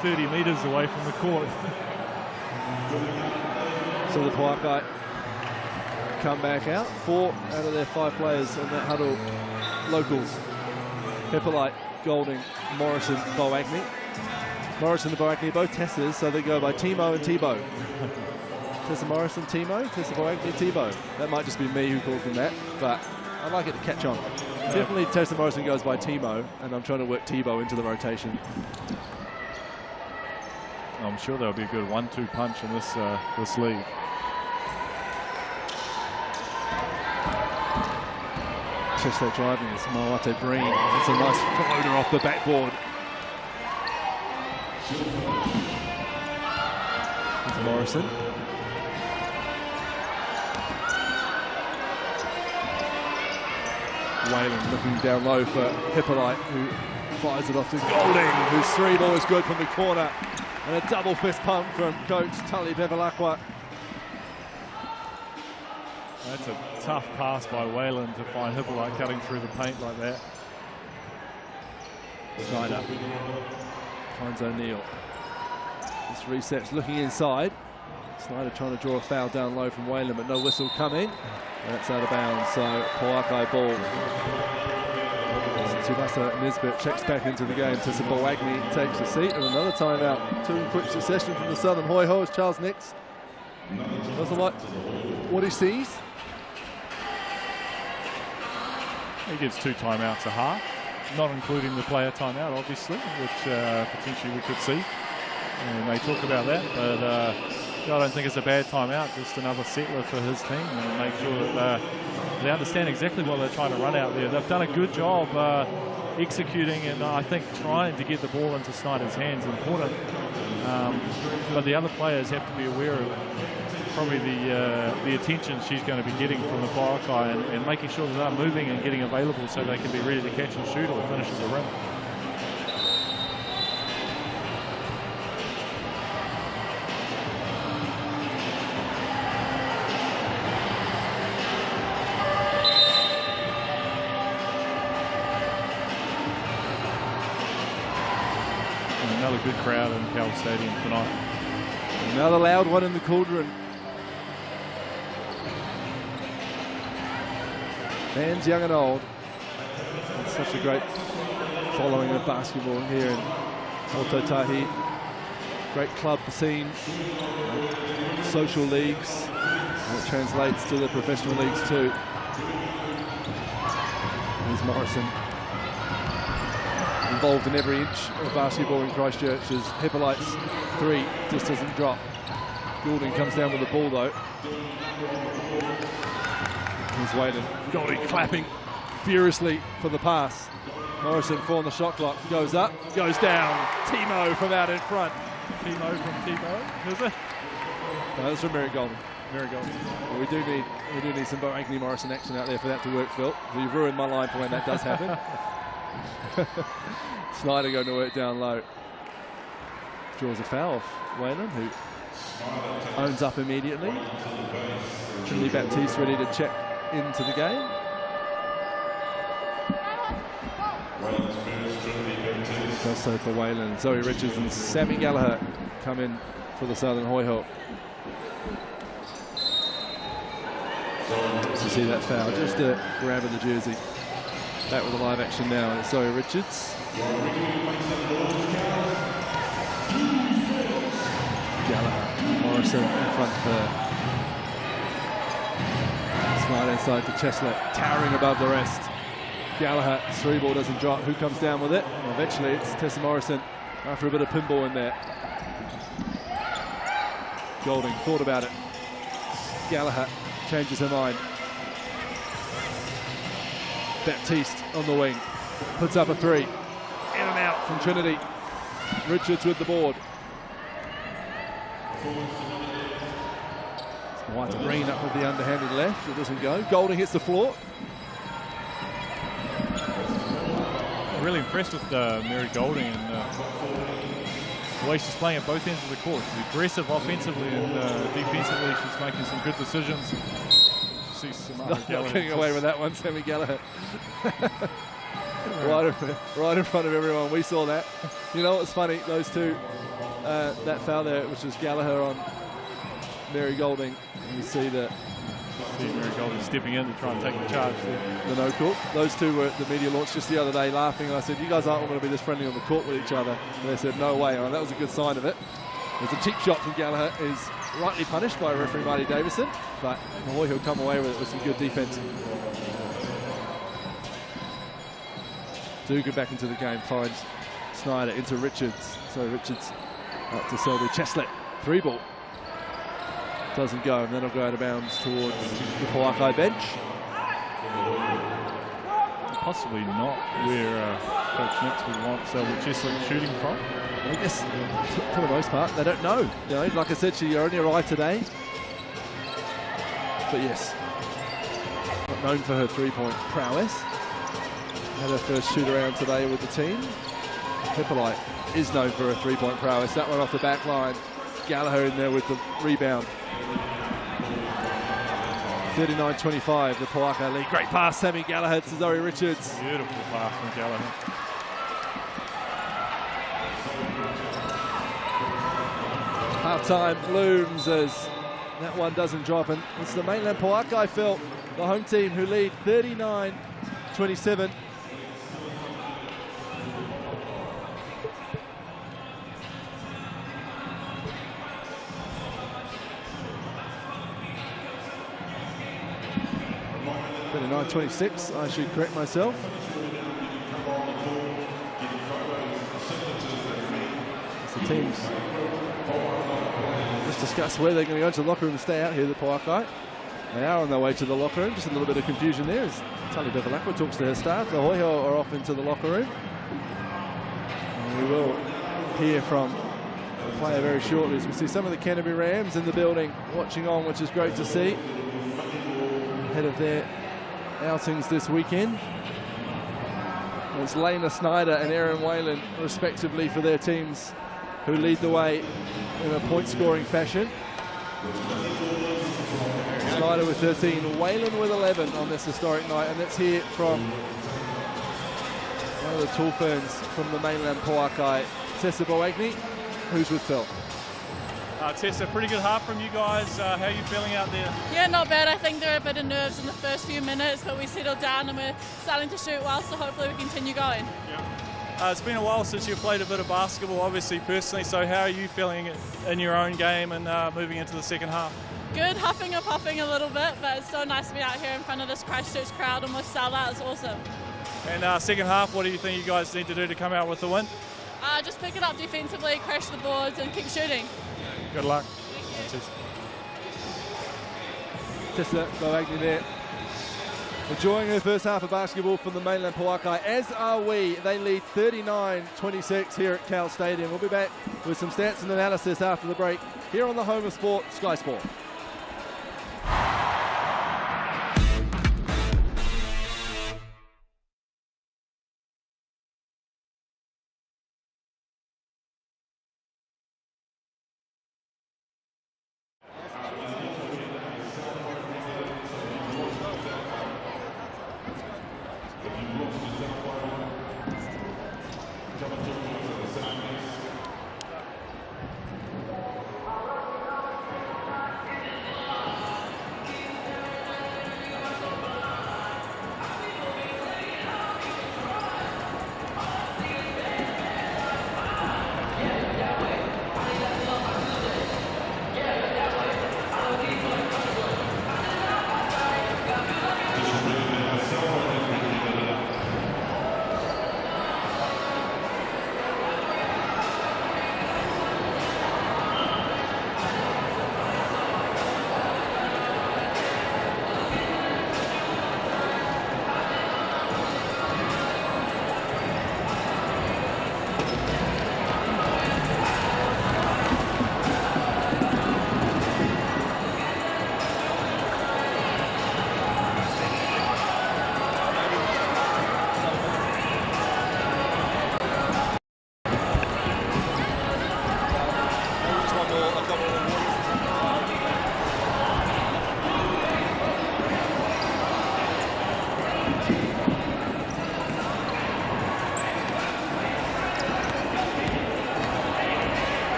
Speaker 2: 30 metres away from the court.
Speaker 1: So the Poakai come back out. 4 out of their 5 players in that huddle, locals. Hippolyte, Goulding, Morrison, Boagni. Morrison and Boagni, both Tessas, so they go by Timo and Tebow. Tessa Morrison, Timo, Tessa Boagni, Tebow. That might just be me who calls them that, but I'd like it to catch on. Definitely Tessa Morrison goes by Timo, and I'm trying to work Tebow into the rotation.
Speaker 2: I'm sure there'll be a good 1-2 punch in this league.
Speaker 1: Just that driving is Moate Breen. It's a nice floater off the backboard. It's Morrison. Whalen looking down low for Hippolyte, who fires it off to Goulding, whose 3-ball is good from the corner. And a double fist pump from coach Tully Bevilacqua.
Speaker 2: That's a tough pass by Whalen to find Hippolyte cutting through the paint like that.
Speaker 1: Snyder finds O'Neill. This resets looking inside. Snyder trying to draw a foul down low from Whalen, but no whistle coming. That's out of bounds, so Poakai ball. Tsubasa Nisbet checks back into the game. Tessa Boagni takes a seat, and another timeout. 2 in quick succession from the Southern Hoiho as Charles Nix doesn't like what he sees.
Speaker 2: He gives 2 timeouts a half, not including the player timeout, obviously, which potentially we could see. And they talk about that, but I don't think it's a bad timeout, just another settler for his team, and make sure that they understand exactly what they're trying to run out there. They've done a good job executing, and I think trying to get the ball into Snyder's hands is important. But the other players have to be aware of probably the attention she's going to be getting from the Poakai, and making sure that they're moving and getting available so they can be ready to catch and shoot or finish at the rim. And another good crowd in Cal Stadium tonight.
Speaker 1: Another loud one in the cauldron. Fans young and old. It's such a great following of basketball here in Ototahi. Great club scene, social leagues, and it translates to the professional leagues too. There's Morrison, involved in every inch of basketball in Christchurch, as Hippolyte's three just doesn't drop. Goulding comes down with the ball though. He's waiting. Goulding clapping furiously for the pass. Morrison on the shot clock. Goes up, goes down. Timo from out in front.
Speaker 2: Timo from Timo, is it?
Speaker 1: No, that's from Mary Goulding.
Speaker 2: Very good.
Speaker 1: Well, we do need some Anthony Morrison action out there for that to work, Phil. So you've ruined my line for when that does happen. Snyder going to work down low. Draws a foul off Whalen, who owns up immediately. Trinity Baptiste ready to check into the game. Does so for Whalen. Zoe Richards and Sammy Gallagher come in for the Southern Hoiho. To see that foul, just a grab of the jersey. Back with the live action now, and it's Zoe Richards. Gallagher, Morrison in front of her. Slide inside to Cheslett, towering above the rest. Gallagher, three ball doesn't drop. Who comes down with it? And eventually it's Tessa Morrison after a bit of pinball in there. Goulding thought about it. Gallagher changes her mind. Baptiste on the wing, puts up a three. In and out from Trinity. Richards with the board. White to Green up with the underhanded left. It doesn't go. Goulding hits the floor.
Speaker 2: Really impressed with Mary Goulding and the way she's playing at both ends of the court. She's aggressive offensively and defensively. She's making some good decisions.
Speaker 1: Not getting away with that one, Sammy Gallagher. right in front of everyone. We saw that. You know what's funny? Those two, that foul there, which was Gallagher on Mary Goulding. And you see that.
Speaker 2: Mary Goulding stepping in to try and take the charge there.
Speaker 1: The no court. Those two were at the media launch just the other day laughing, and I said, you guys aren't going to be this friendly on the court with each other. And they said, no way. And that was a good sign of it. There's a cheap shot from Gallagher, is rightly punished by referee Marty Davison, but Mahoy will come away with it with some good defense. Dugan back into the game, finds Snyder into Richards. So Richards up to Selby. Cheslett, three ball. Doesn't go, and then it'll go out of bounds towards the Poakai bench.
Speaker 2: Possibly not where Coach Nix would want Selby Cheslett shooting from.
Speaker 1: I guess, for the most part, they don't know. You know, like I said, she only arrived today. But yes, not known for her three-point prowess. Had her first shoot around today with the team. Hippolyte is known for her three-point prowess. That one off the back line. Gallagher in there with the rebound. 39-25, the Poakai lead. Great pass, Sammy Gallagher to Zoe Richards.
Speaker 2: Beautiful pass from Gallagher.
Speaker 1: Half-time looms as that one doesn't drop, and it's the mainland Poakai, Phil, the home team, who lead 39-27. .26, I should correct myself. It's the teams just discuss where they're going to go into the locker room and stay out here, the Poakai. They are on their way to the locker room. Just a little bit of confusion there as Tali Bevilacqua talks to her staff. The Hoiho are off into the locker room. And we will hear from player very shortly, as we see some of the Canterbury Rams in the building watching on, which is great to see ahead of their outings this weekend. It's Lena Snyder and Erin Whalen respectively for their teams who lead the way in a point scoring fashion. Snyder with 13, Whalen with 11 on this historic night, and let's hear from one of the tall ferns from the mainland Pauakai, Tessa Boagni, who's with Phil.
Speaker 2: Tessa, pretty good half from you guys. How are you feeling out there?
Speaker 6: Yeah, not bad. I think there were a bit of nerves in the first few minutes, but we settled down and we're starting to shoot well, so hopefully we continue going.
Speaker 2: Yeah. It's been a while since you've played a bit of basketball, obviously, personally, so how are you feeling in your own game and moving into the second half?
Speaker 6: Good, huffing and puffing a little bit, but it's so nice to be out here in front of this Christchurch crowd and with sellout. It's awesome.
Speaker 2: And second half, what do you think you guys need to do to come out with the win?
Speaker 6: Just pick it up defensively, crash the boards and keep shooting.
Speaker 2: Good luck.
Speaker 1: Tessa Boagni there, enjoying her first half of basketball from the mainland Pauakai, as are we. They lead 39-26 here at Cal Stadium. We'll be back with some stats and analysis after the break here on the home of sport, Sky Sport.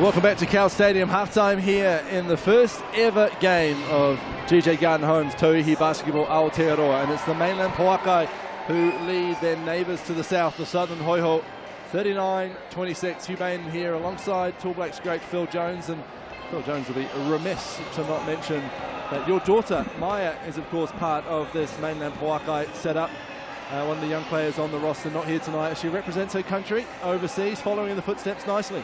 Speaker 1: Welcome back to Cal Stadium, halftime here in the first ever game of GJ Garden Homes Tauihi Basketball Aotearoa, and it's the mainland Pauakai who lead their neighbours to the south, the southern Hoiho, 39-26. Hugh Bain here alongside Tall Blacks great Phil Jones, and Phil Jones will be remiss to not mention that your daughter Maya is of course part of this mainland Pauakai setup. One of the young players on the roster, not here tonight. She represents her country overseas, following in the footsteps nicely.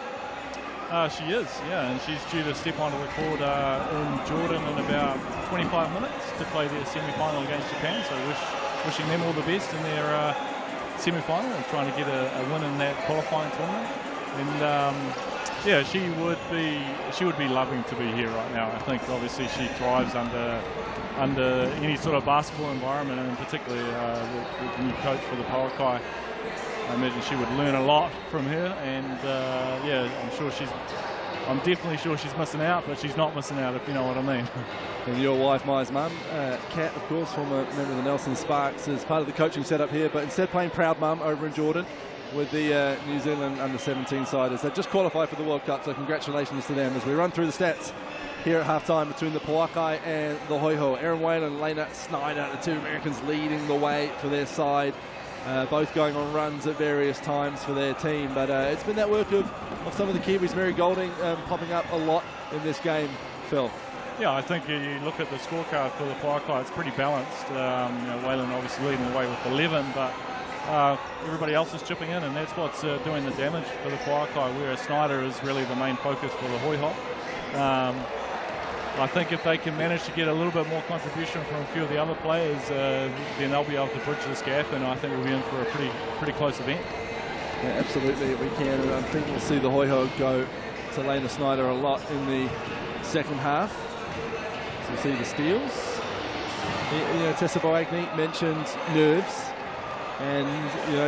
Speaker 2: She is, yeah, and she's due to step onto the court in Jordan in about 25 minutes to play their semi-final against Japan. So wishing them all the best in their semi-final and trying to get a win in that qualifying tournament. And yeah, she would be loving to be here right now. I think obviously she thrives under any sort of basketball environment, and particularly the new coach for the Pauakai. I imagine she would learn a lot from her, and yeah, I'm definitely sure she's missing out, but she's not missing out, if you know what I mean.
Speaker 1: And your wife, Maya's mum, Kat, of course, former member of the Nelson Sparks, is part of the coaching setup here, but instead playing proud mum over in Jordan with the New Zealand under-17 siders. They've just qualified for the World Cup, so congratulations to them as we run through the stats here at halftime between the Pauakai and the Hoiho. Erin Whalen, Lena Snyder, the two Americans leading the way for their side. Both going on runs at various times for their team, but it's been that work of some of the Kiwis. Mary Golding popping up a lot in this game, Phil.
Speaker 2: Yeah, I think you look at the scorecard for the Pauakai, it's pretty balanced. Whalen obviously leading the way with 11, but everybody else is chipping in, and that's what's doing the damage for the Pauakai, whereas Snyder is really the main focus for the Hoiho. I think if they can manage to get a little bit more contribution from a few of the other players, then they'll be able to bridge this gap, and I think we'll be in for a pretty close event.
Speaker 1: Yeah, absolutely, we can, and I think we'll see the Hoiho go to Lena Snyder a lot in the second half. So we'll see the steals. Tessa Boagni mentioned nerves, and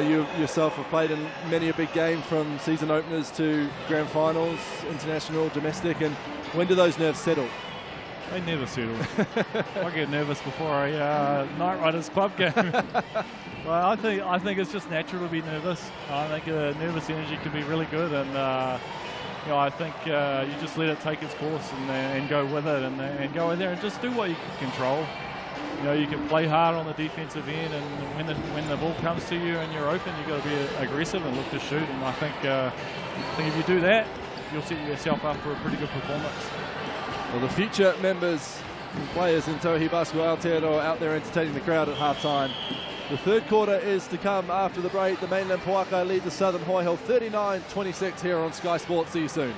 Speaker 1: you yourself have played in many a big game, from season openers to grand finals, international, domestic, and when do those nerves settle?
Speaker 2: They never settle. I get nervous before a Night Riders club game. Well, I think it's just natural to be nervous. I think nervous energy can be really good, and I think you just let it take its course and go with it, and go in there and just do what you can control. You can play hard on the defensive end, and when the ball comes to you and you're open, you've got to be aggressive and look to shoot. And I think if you do that, you'll set yourself up for a pretty good performance.
Speaker 1: Well, the future members and players in Tauhi Basketball Aotearoa out there entertaining the crowd at halftime. The third quarter is to come after the break. The mainland Pauakai lead the Southern Hoiho 39-26 here on Sky Sports. See you soon.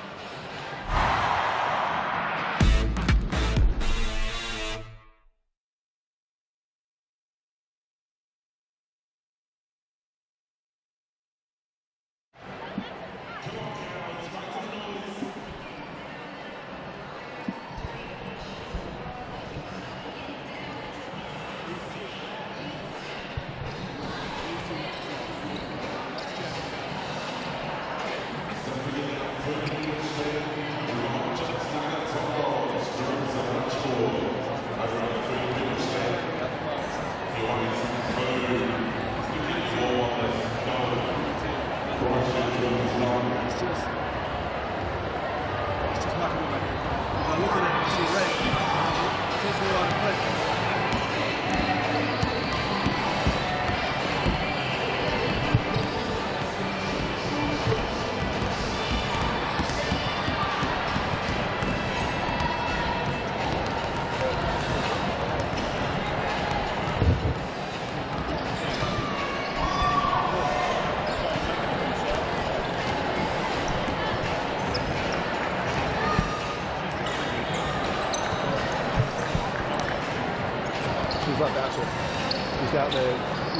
Speaker 1: Like that, just out there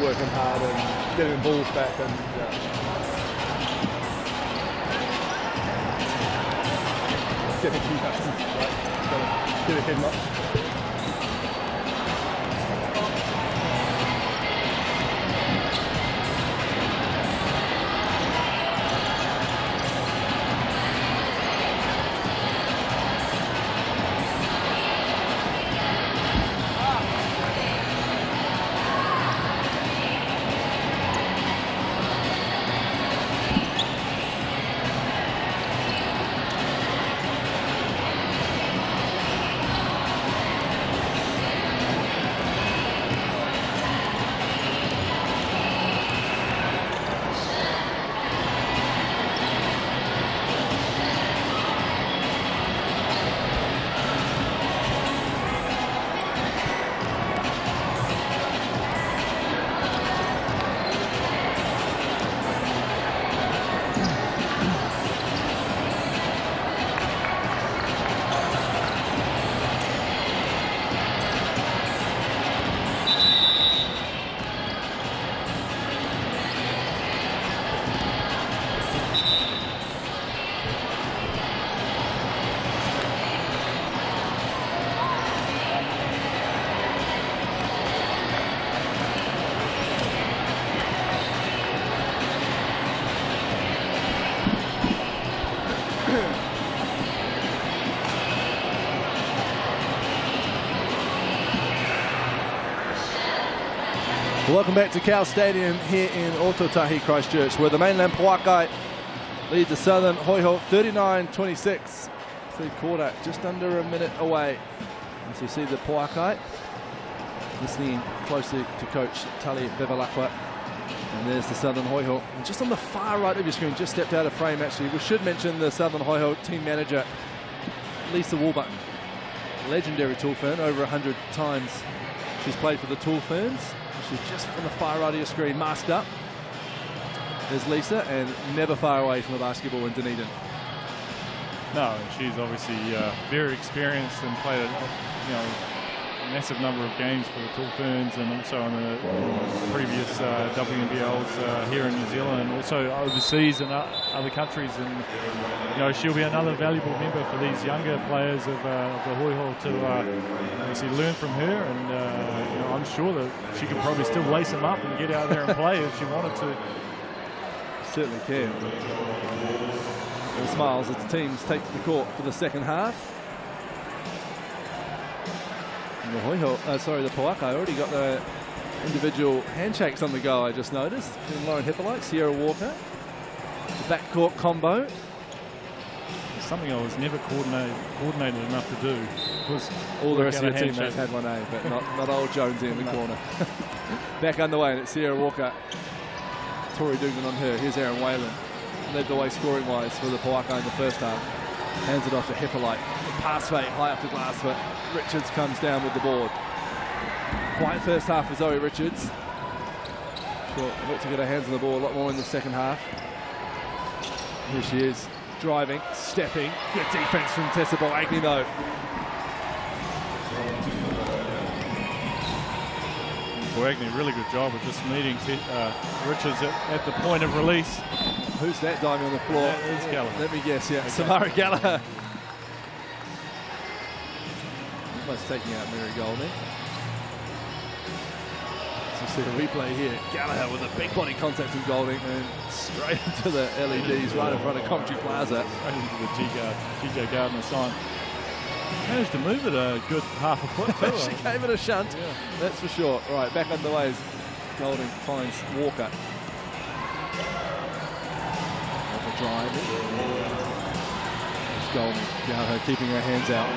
Speaker 1: working hard and getting balls back, and getting concussions, right? Get a head much. Welcome back to Cal Stadium here in Ototahi, Christchurch, where the mainland Poakai lead the Southern Hoiho 39-26. Third quarter, just under a minute away. As you see the Poakai listening closely to coach Tali Bevalakwa. And there's the Southern Hoiho. And just on the far right of your screen, just stepped out of frame actually. We should mention the Southern Hoiho team manager, Lisa Warburton. Legendary Tool Fern, over 100 times she's played for the Tool Ferns. She's just on the far right of your screen, masked up. There's Lisa, and never far away from the basketball in Dunedin.
Speaker 2: No, she's obviously very experienced and played a massive number of games for the Tool Ferns, and also on the previous WNBLs here in New Zealand, and also overseas and other countries. And she'll be another valuable member for these younger players of the Hoiho to obviously learn from her. And I'm sure that she could probably still lace them up and get out there and play if she wanted to.
Speaker 1: Certainly can. And smiles as the teams take to the court for the second half. And the Hoiho, the Poakai already got the individual handshakes on the go, I just noticed. And Lauren Hippolyte, Sierra Walker. The backcourt combo.
Speaker 2: Something I was never coordinated enough to do. Was
Speaker 1: all the rest of your teammates had 1A, but not old Jonesy in the corner. Back underway, and it's Sierra Walker. Tori Dugan on her. Here's Aaron Whalen. Led the way scoring-wise for the Poakai in the first half. Hands it off to Hippolyte. Pass fake high off the glass, but Richards comes down with the board. Quiet first half for Zoe Richards. She'll look to get her hands on the ball a lot more in the second half. Here she is, driving, stepping. Good defense from Tessa Boagni though.
Speaker 2: Boagni, really good job of just meeting Richards at the point of release.
Speaker 1: Who's that diving on the floor?
Speaker 2: That is Gallagher.
Speaker 1: Let me guess, yeah. Okay. Samara Gallagher. Almost taking out Mary Golding. So you see the replay here. Gallagher with a big body contact with Golding and straight into the LEDs right in front of Coventry Plaza.
Speaker 2: Straight into the GJ Gardner sign. Managed to move it a good half a foot too.
Speaker 1: She gave it a shunt, yeah. That's for sure. Right, back underway as Golding finds Walker. Drive. It's Golding. Gallagher keeping her hands out.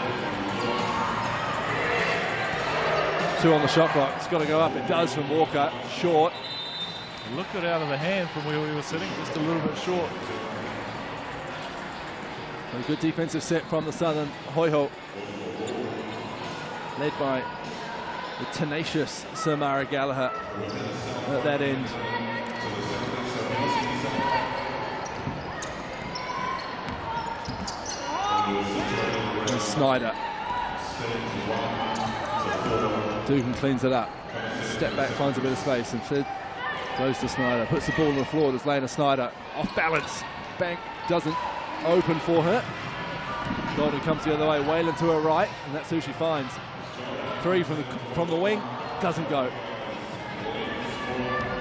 Speaker 1: 2 on the shot clock. It's got to go up. It does from Walker. Short.
Speaker 2: Looked it out of the hand from where we were sitting, just a little bit short.
Speaker 1: A good defensive set from the Southern Hoiho, led by the tenacious Samara Gallagher at that end. And Snyder. Dugan cleans it up. Step back, finds a bit of space, and goes to Snyder. Puts the ball on the floor. There's Lena Snyder. Off balance. Bank doesn't open for her. Golding comes the other way. Whalen to her right, and that's who she finds. 3 from the wing. Doesn't go.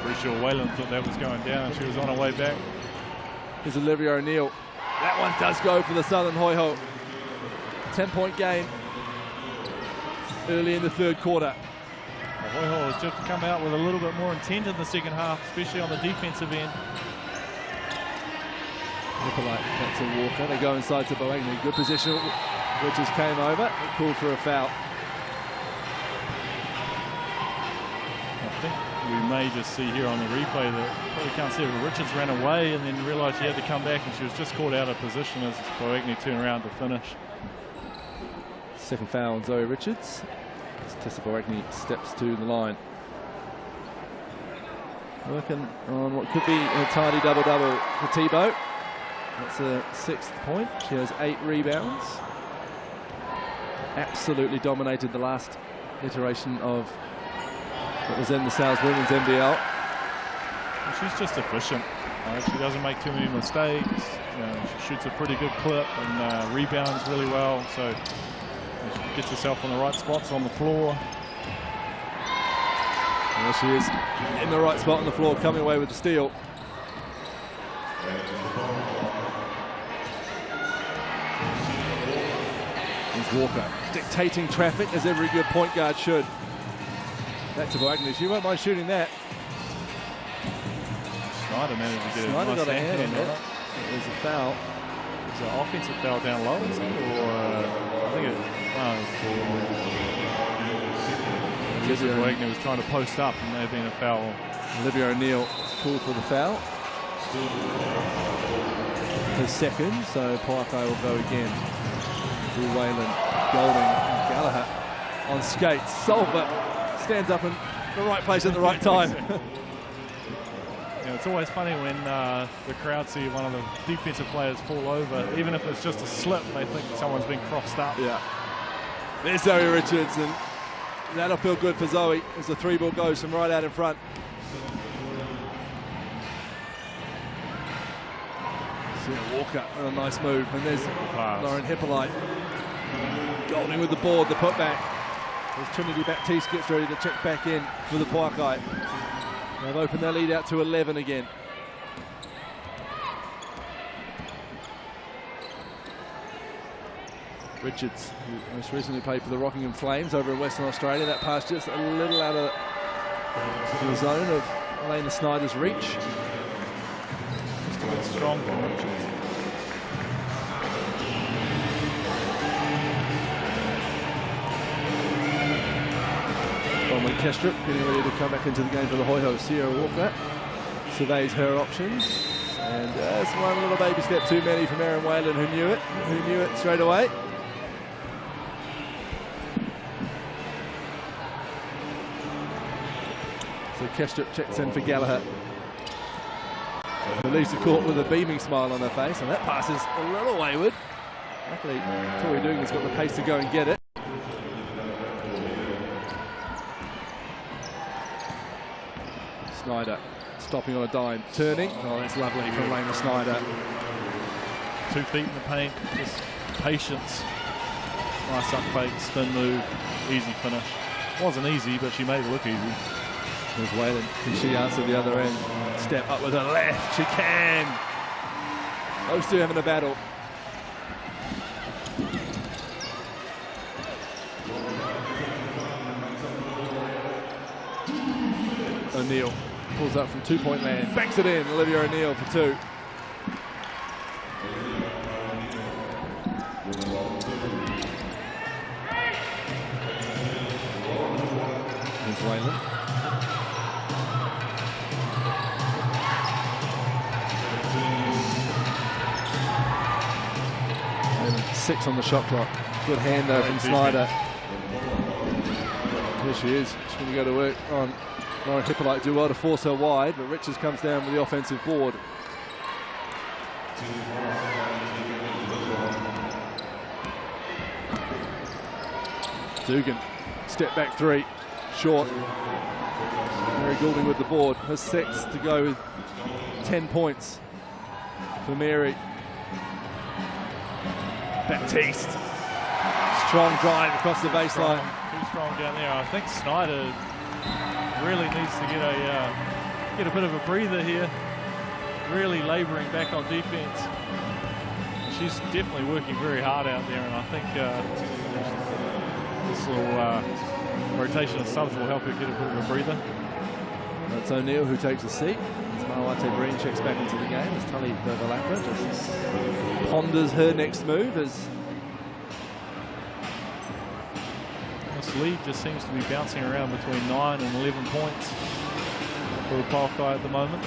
Speaker 2: Pretty sure Whalen thought that was going down, and she was on her way back.
Speaker 1: Here's Olivia O'Neill. That one does go for the Southern Hoiho. 10-point game early in the third quarter.
Speaker 2: Hoiho has just come out with a little bit more intent in the second half, especially on the defensive end.
Speaker 1: Hippolyte back to Walker. They go inside to Boagni. Good position. Richards came over. Called for a foul.
Speaker 2: I think we may just see here on the replay that probably can't see it, but Richards ran away and then realised she had to come back, and she was just caught out of position as Boagni turned around to finish.
Speaker 1: Second foul on Zoe Richards. As Tessa Boagni steps to the line. Working on what could be a tidy double-double for Tebow. That's a 6th point. She has 8 rebounds. Absolutely dominated the last iteration of what was then the South Women's NBL.
Speaker 2: Well, she's just efficient. She doesn't make too many mistakes. She shoots a pretty good clip and rebounds really well. So she gets herself on the right spots on the floor.
Speaker 1: There she is, in the right spot on the floor, coming away with the steal. Here's Walker, dictating traffic as every good point guard should. Back to Wagner. She won't mind shooting that.
Speaker 2: Snyder managed to get
Speaker 1: Snyder
Speaker 2: a nice
Speaker 1: got a hand on
Speaker 2: it.
Speaker 1: it. There's a foul.
Speaker 2: It's an offensive foul down low, is it? Or I think Jesse Wagner was trying to post up, and there been a foul.
Speaker 1: Olivia O'Neill called for the foul. Her second, so Parker will go again. Through Whalen, Golding, and Gallagher on skates. Solver stands up in the right place at the right time.
Speaker 2: Yeah, it's always funny when the crowd see one of the defensive players fall over, even if it's just a slip, they think someone's been crossed up.
Speaker 1: Yeah. There's Zoe Richards, and that'll feel good for Zoe as the 3 ball goes from right out in front. Sarah Walker with a nice move, and there's Lauren Hippolyte. Golding with the board, the putback. As Trinity Baptiste gets ready to check back in for the Poakai. They've opened their lead out to 11 again. Richards, who most recently played for the Rockingham Flames over in Western Australia. That pass just a little out of the zone of Elena Snyder's reach.
Speaker 2: Just a bit strong from Richards.
Speaker 1: Bronwyn Kestrup getting ready to come back into the game for the Hoi-Ho. Sierra Walker surveys her options. And it's one little baby step too many from Erin Whalen, who knew it straight away. So Kestrup checks in for Gallagher. Who leaves the court with a beaming smile on her face, and that pass is a little wayward. Luckily, Tori Dugan's got the pace to go and get it. Snyder stopping on a dime, turning. Oh, that's lovely from Lena Snyder.
Speaker 2: 2 feet in the paint, just patience. Nice up fake, spin move, easy finish. Wasn't easy, but she made it look easy.
Speaker 1: There's Whalen. Can she answer the other end? Step up with her left. She can. Those two having a battle. O'Neill pulls up from 2-point land. Banks it in. Olivia O'Neill for 2. Here's Whalen. 6 on the shot clock. Good hand though from Snyder. Here she is. She's going to go to work on Lauren Hippolyte. Do well to force her wide, but Richards comes down with the offensive board. Dugan, step back 3, short. Mary Goulding with the board. Her 6 to go with 10 points for Mary. Baptiste. Strong drive across the baseline.
Speaker 2: Too strong down there. I think Snyder really needs to get a bit of a breather here. Really labouring back on defence. She's definitely working very hard out there, and I think this little rotation of subs will help her get a bit of a breather.
Speaker 1: That's O'Neill who takes a seat. As Mawate Breen checks back into the game as Tully Bervalapra just ponders her next move. As
Speaker 2: this lead just seems to be bouncing around between 9 and 11 points for the Poakai at the moment.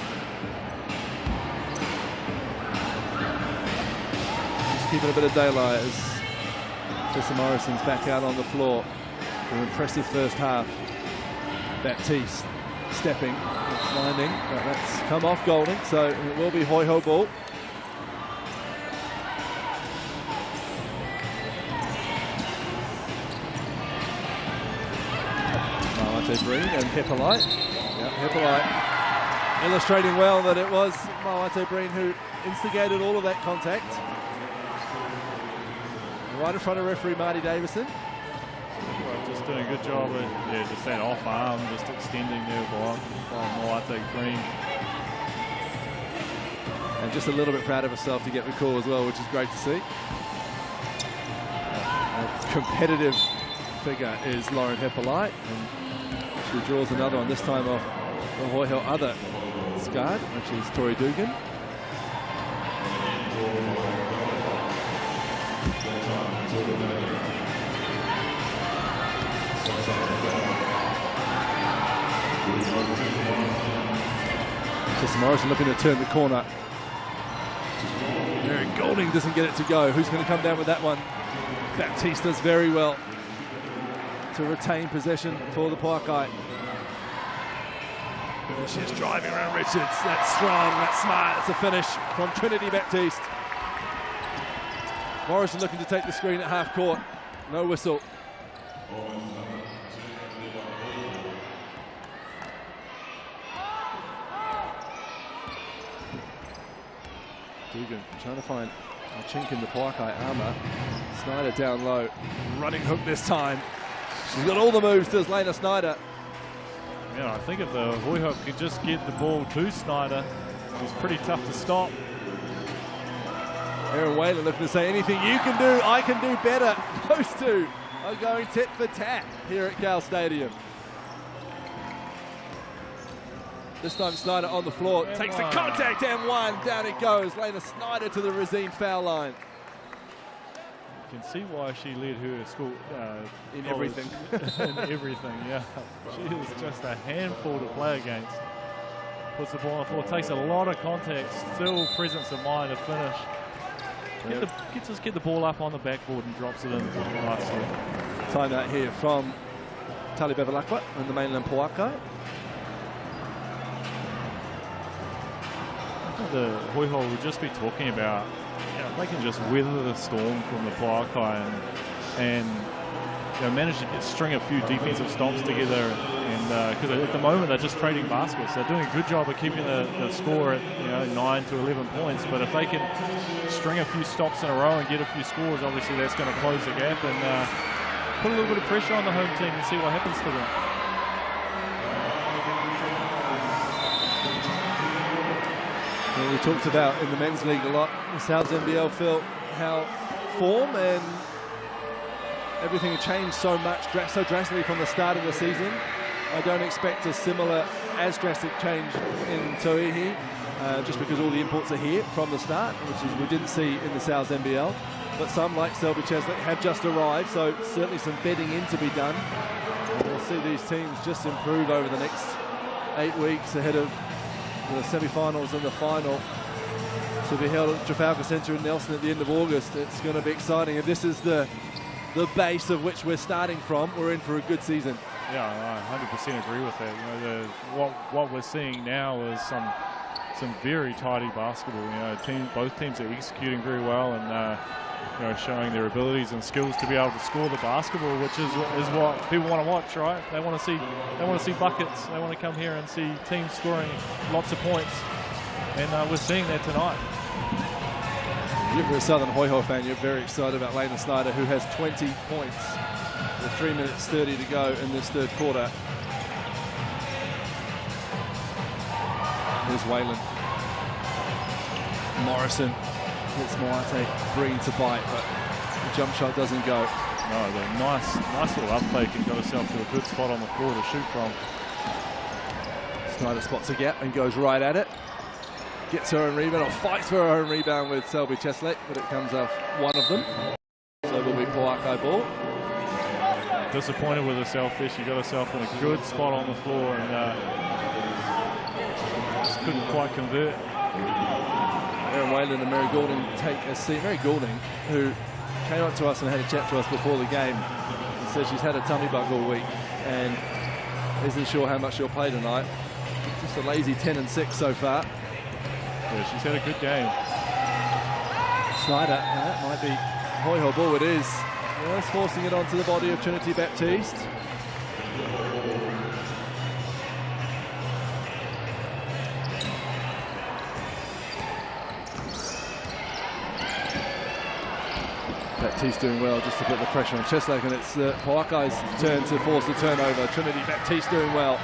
Speaker 1: Just keeping a bit of daylight as Tessa Morrison's back out on the floor. An impressive first half. Baptiste stepping, finding, but that's come off Golding, so it will be Hoi-Ho ball. Mawate Breen and Hippolyte. Yep, Hippolyte illustrating well that it was Mawate Breen who instigated all of that contact. Right in front of referee Marty Davison.
Speaker 2: Well, just doing a good job of, just that off arm, just extending there by Mawate Breen.
Speaker 1: And just a little bit proud of herself to get the call as well, which is great to see. A competitive figure is Lauren Hippolyte, and She draws another one, this time off the Hoiho other guard, which is Tori Dugan. Just Morrison looking to turn the corner. Mary Golding doesn't get it to go. Who's going to come down with that one? Baptiste does very well to retain possession for the Poakai. She's driving around Richards. That's strong, that's smart. It's a finish from Trinity Baptiste. Morrison looking to take the screen at half court. No whistle. Dugan trying to find a chink in the Poakai armour. Snyder down low. Running hook this time. She's got all the moves, does Lena Snyder.
Speaker 2: Yeah, I think if the Hoiho could just get the ball to Snyder, it's pretty tough to stop.
Speaker 1: Aaron Whalen looking to say, anything you can do, I can do better. Those two are going tit for tat here at Cal Stadium. This time Snyder on the floor,
Speaker 2: and
Speaker 1: takes
Speaker 2: one.
Speaker 1: the contact and one. Down it goes. Lena Snyder to the Rosine foul line.
Speaker 2: You can see why she led her school
Speaker 1: In
Speaker 2: college.
Speaker 1: everything.
Speaker 2: In everything, yeah. She is just a handful to play against. Puts the ball on the floor, takes a lot of contact, still presence of mind to finish. Get the ball up on the backboard and drops it in nicely.
Speaker 1: Timeout here from Tali Bevilacqua in the mainland Poakai.
Speaker 2: The Hoiho will just be talking about, they can just weather the storm from the Poakai and manage to string a few defensive stomps together. And because at the moment they're just trading baskets, they're doing a good job of keeping the score at 9 to 11 points. But if they can string a few stops in a row and get a few scores, obviously that's going to close the gap and put a little bit of pressure on the home team and see what happens to them.
Speaker 1: Well, we talked about in the men's league a lot, the South NBL felt how form and everything had changed so much, so drastically from the start of the season. I don't expect a similar, as drastic change in Tauihi, just because all the imports are here from the start, which is we didn't see in the South NBL. But some, like Selby Chesley, have just arrived, so certainly some bedding in to be done. And we'll see these teams just improve over the next 8 weeks ahead of the semi-finals and the final to be held at Trafalgar Centre in Nelson at the end of August. It's going to be exciting, and this is the base of which we're starting from. We're in for a good season.
Speaker 2: Yeah, I 100% agree with that. What we're seeing now is some very tidy basketball. Both teams are executing very well and showing their abilities and skills to be able to score the basketball, which is what people want to watch, right? They want to see buckets. They want to come here and see teams scoring lots of points, and we're seeing that tonight.
Speaker 1: If you're a Southern Hoiho fan, you're very excited about Lena Snyder, who has 20 points with 3 minutes 30 to go in this third quarter. Here's Whalen. Morrison hits Moate, bringing to bite, but the jump shot doesn't go.
Speaker 2: No, the nice little up fake and got herself to a good spot on the floor to shoot from.
Speaker 1: Snyder spots a gap and goes right at it. Gets her own rebound, or fights for her own rebound with Selby Chesley, but it comes off one of them. So it will be Poakai ball.
Speaker 2: Disappointed with herself there. She got herself in a good spot on the floor and just couldn't quite convert.
Speaker 1: Aaron Whalen and Mary Goulding take a seat. Mary Goulding, who came up to us and had a chat to us before the game, and said she's had a tummy bug all week and isn't sure how much she'll play tonight. Just a lazy 10-6 so far.
Speaker 2: Yeah, she's had a good game.
Speaker 1: Snyder, and that might be Hoiho ball. It is. Just forcing it onto the body of Trinity Baptiste. Baptiste doing well just to put the pressure on Cheslake, and it's Poakai's turn to force the turnover. Trinity Baptiste doing well.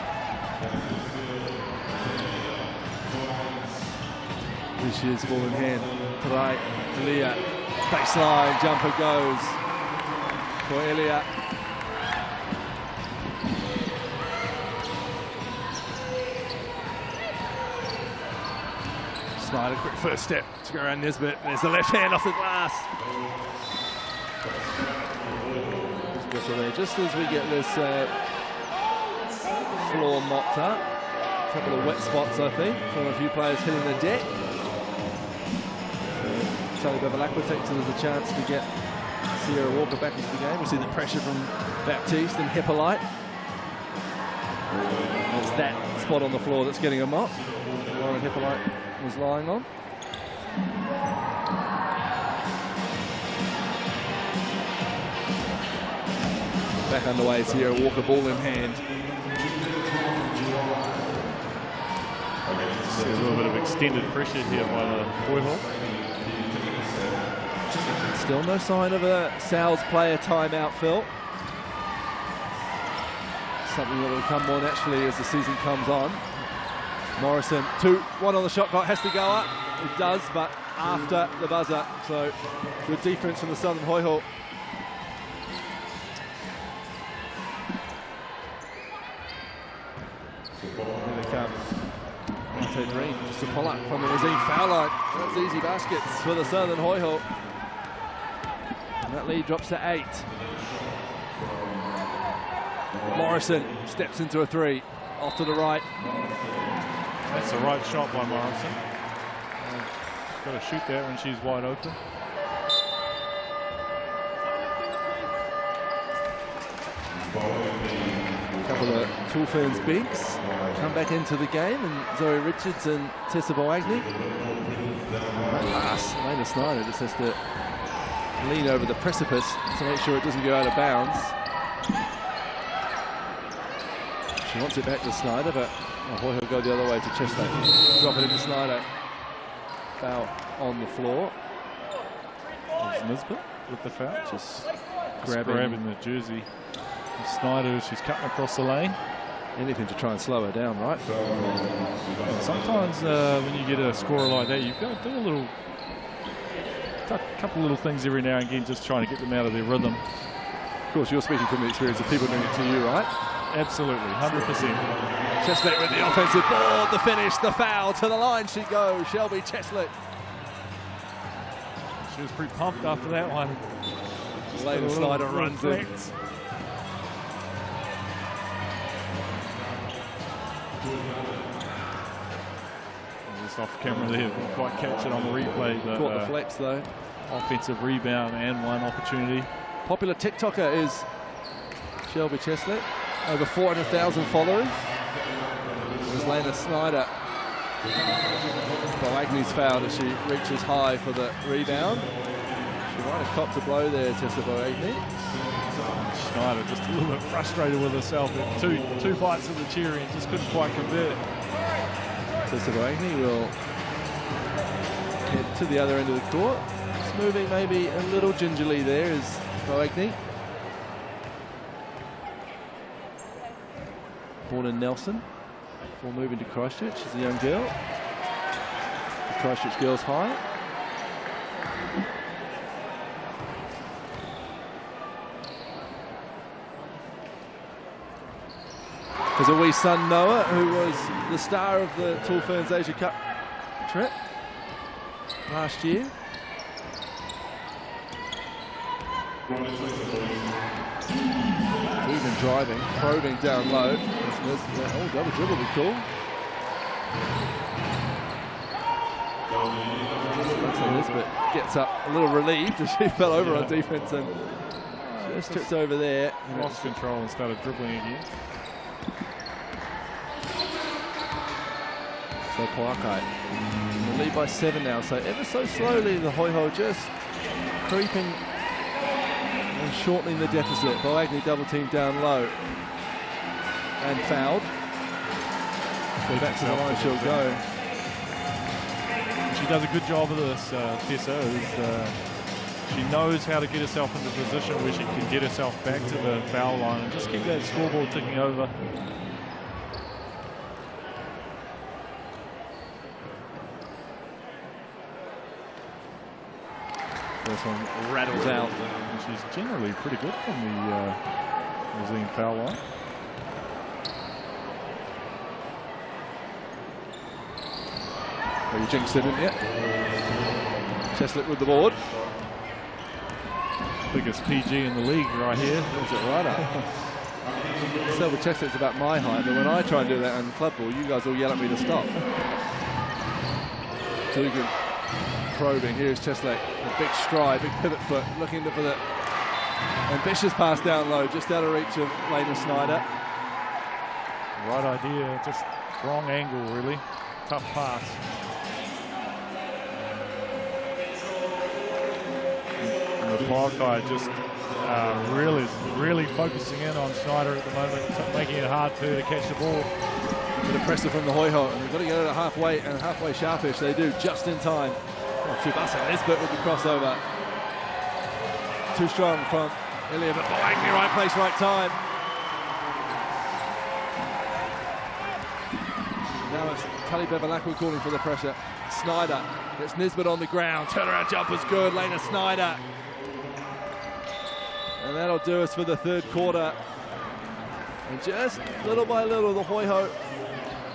Speaker 1: Here she is, ball in hand. Try Elia. Baseline jumper goes for Elia. Snyder, quick first step to go around Nisbet. There's the left hand off the glass. Whistle there, just as we get this floor mopped up. A couple of wet spots, I think, from a few players hitting the deck. Tony Bevilacqua takes it as a chance to get Sierra Walker back into the game. We see the pressure from Baptiste and Hippolyte. It's that spot on the floor that's getting a mop. Lauren Hippolyte was lying on. Back underway, Sierra Walker, ball in hand.
Speaker 2: See a little bit of extended pressure here by the Hoihoi.
Speaker 1: Still no sign of a Sal's player timeout, Phil. Something that will come more naturally as the season comes on. Morrison, 2-1 on the shot clock, has to go up. It does, but after the buzzer. So good defense from the Southern Hoihoi. Here they come. Monte Green just to pull up from the Razine foul line. That's easy baskets for the Southern Hoihoi. And that lead drops to 8. Morrison steps into a 3. Off to the right.
Speaker 2: That's the right shot by Morrison. Got to shoot that when she's wide open.
Speaker 1: A couple of Tool Ferns bigs come back into the game, and Zoe Richards and Tessa Boagni. Elena Snyder just has to lean over the precipice to make sure it doesn't go out of bounds. She wants it back to Snyder, but Hoihoi go the other way to Chesley. Drop it into Snyder. Foul on the floor.
Speaker 2: There's Nisbet with the foul.
Speaker 1: Just
Speaker 2: grabbing the jersey of Snyder as she's cutting across the lane.
Speaker 1: Anything to try and slow her down, right?
Speaker 2: Sometimes when you get a scorer like that, you've got to do a couple little things every now and again, just trying to get them out of their rhythm.
Speaker 1: Of course, you're speaking from the experience of people doing it to you, right?
Speaker 2: Absolutely, 100%.
Speaker 1: Cheslett with the offensive board, the finish, the foul, to the line she goes, Shelby Cheslett.
Speaker 2: She was pretty pumped after that one.
Speaker 1: Later Snyder runs in.
Speaker 2: Just off camera there, didn't quite catch it on the replay. But,
Speaker 1: caught the flex though.
Speaker 2: Offensive rebound and one opportunity.
Speaker 1: Popular TikToker is Shelby Cheslett. Over 400,000 followers. There's Lena Snyder. Boagni's fouled as she reaches high for the rebound. She might have copped a blow there, Tessa Boagni.
Speaker 2: Snyder just a little bit frustrated with herself. Two bites of the cherry and just couldn't quite convert.
Speaker 1: Tessa Boagni will head to the other end of the court. Just moving maybe a little gingerly there is Boagni. Born in Nelson, before moving to Christchurch as a young girl. The Christchurch Girls High. There's a wee son, Noah, who was the star of the Tool Ferns Asia Cup trip last year. Even driving, probing down low. Oh, double dribble would be cool. So Nisbet gets up a little relieved as she fell over on defense and just tripped over there.
Speaker 2: Lost control and started dribbling again.
Speaker 1: So Poakai in the lead by 7 now. So ever so slowly the Hoihoi just creeping and shortening the deficit. Boagni double team down low and fouled. So back to the line she'll go.
Speaker 2: She does a good job of this, Tessa. She knows how to get herself into a position where she can get herself back to the foul line and just keep that scoreboard ticking over.
Speaker 1: This one rattles out.
Speaker 2: And she's generally pretty good from the New Zealand foul line.
Speaker 1: Oh, you jinxed it, didn't you? Cheslett with the board.
Speaker 2: Biggest PG in the league right here.
Speaker 1: Is it right up? So with Cheslett, it's about my height, but when I try and do that in club ball, you guys all yell at me to stop. Dugan probing. Here's Cheslett. A big stride, big pivot foot, looking for the ambitious pass down low, just out of reach of Lena Snyder.
Speaker 2: Right idea, just wrong angle, really. Tough pass. And the Parkai just really focusing in on Snyder at the moment, making it hard for her to catch the ball.
Speaker 1: Bit of pressure from the Hoiho, and they've got to get it at halfway, and halfway sharpish. They do just in time. Oh, Tsubasa Nisbet with the crossover. Too strong from Ilya, but Boagni, right place, right time. Now it's Tali Bevilacqua calling for the pressure. Snyder gets Nisbet on the ground. Turnaround jumper's good. Lena Snyder. And that'll do us for the third quarter. And just little by little, the Hoiho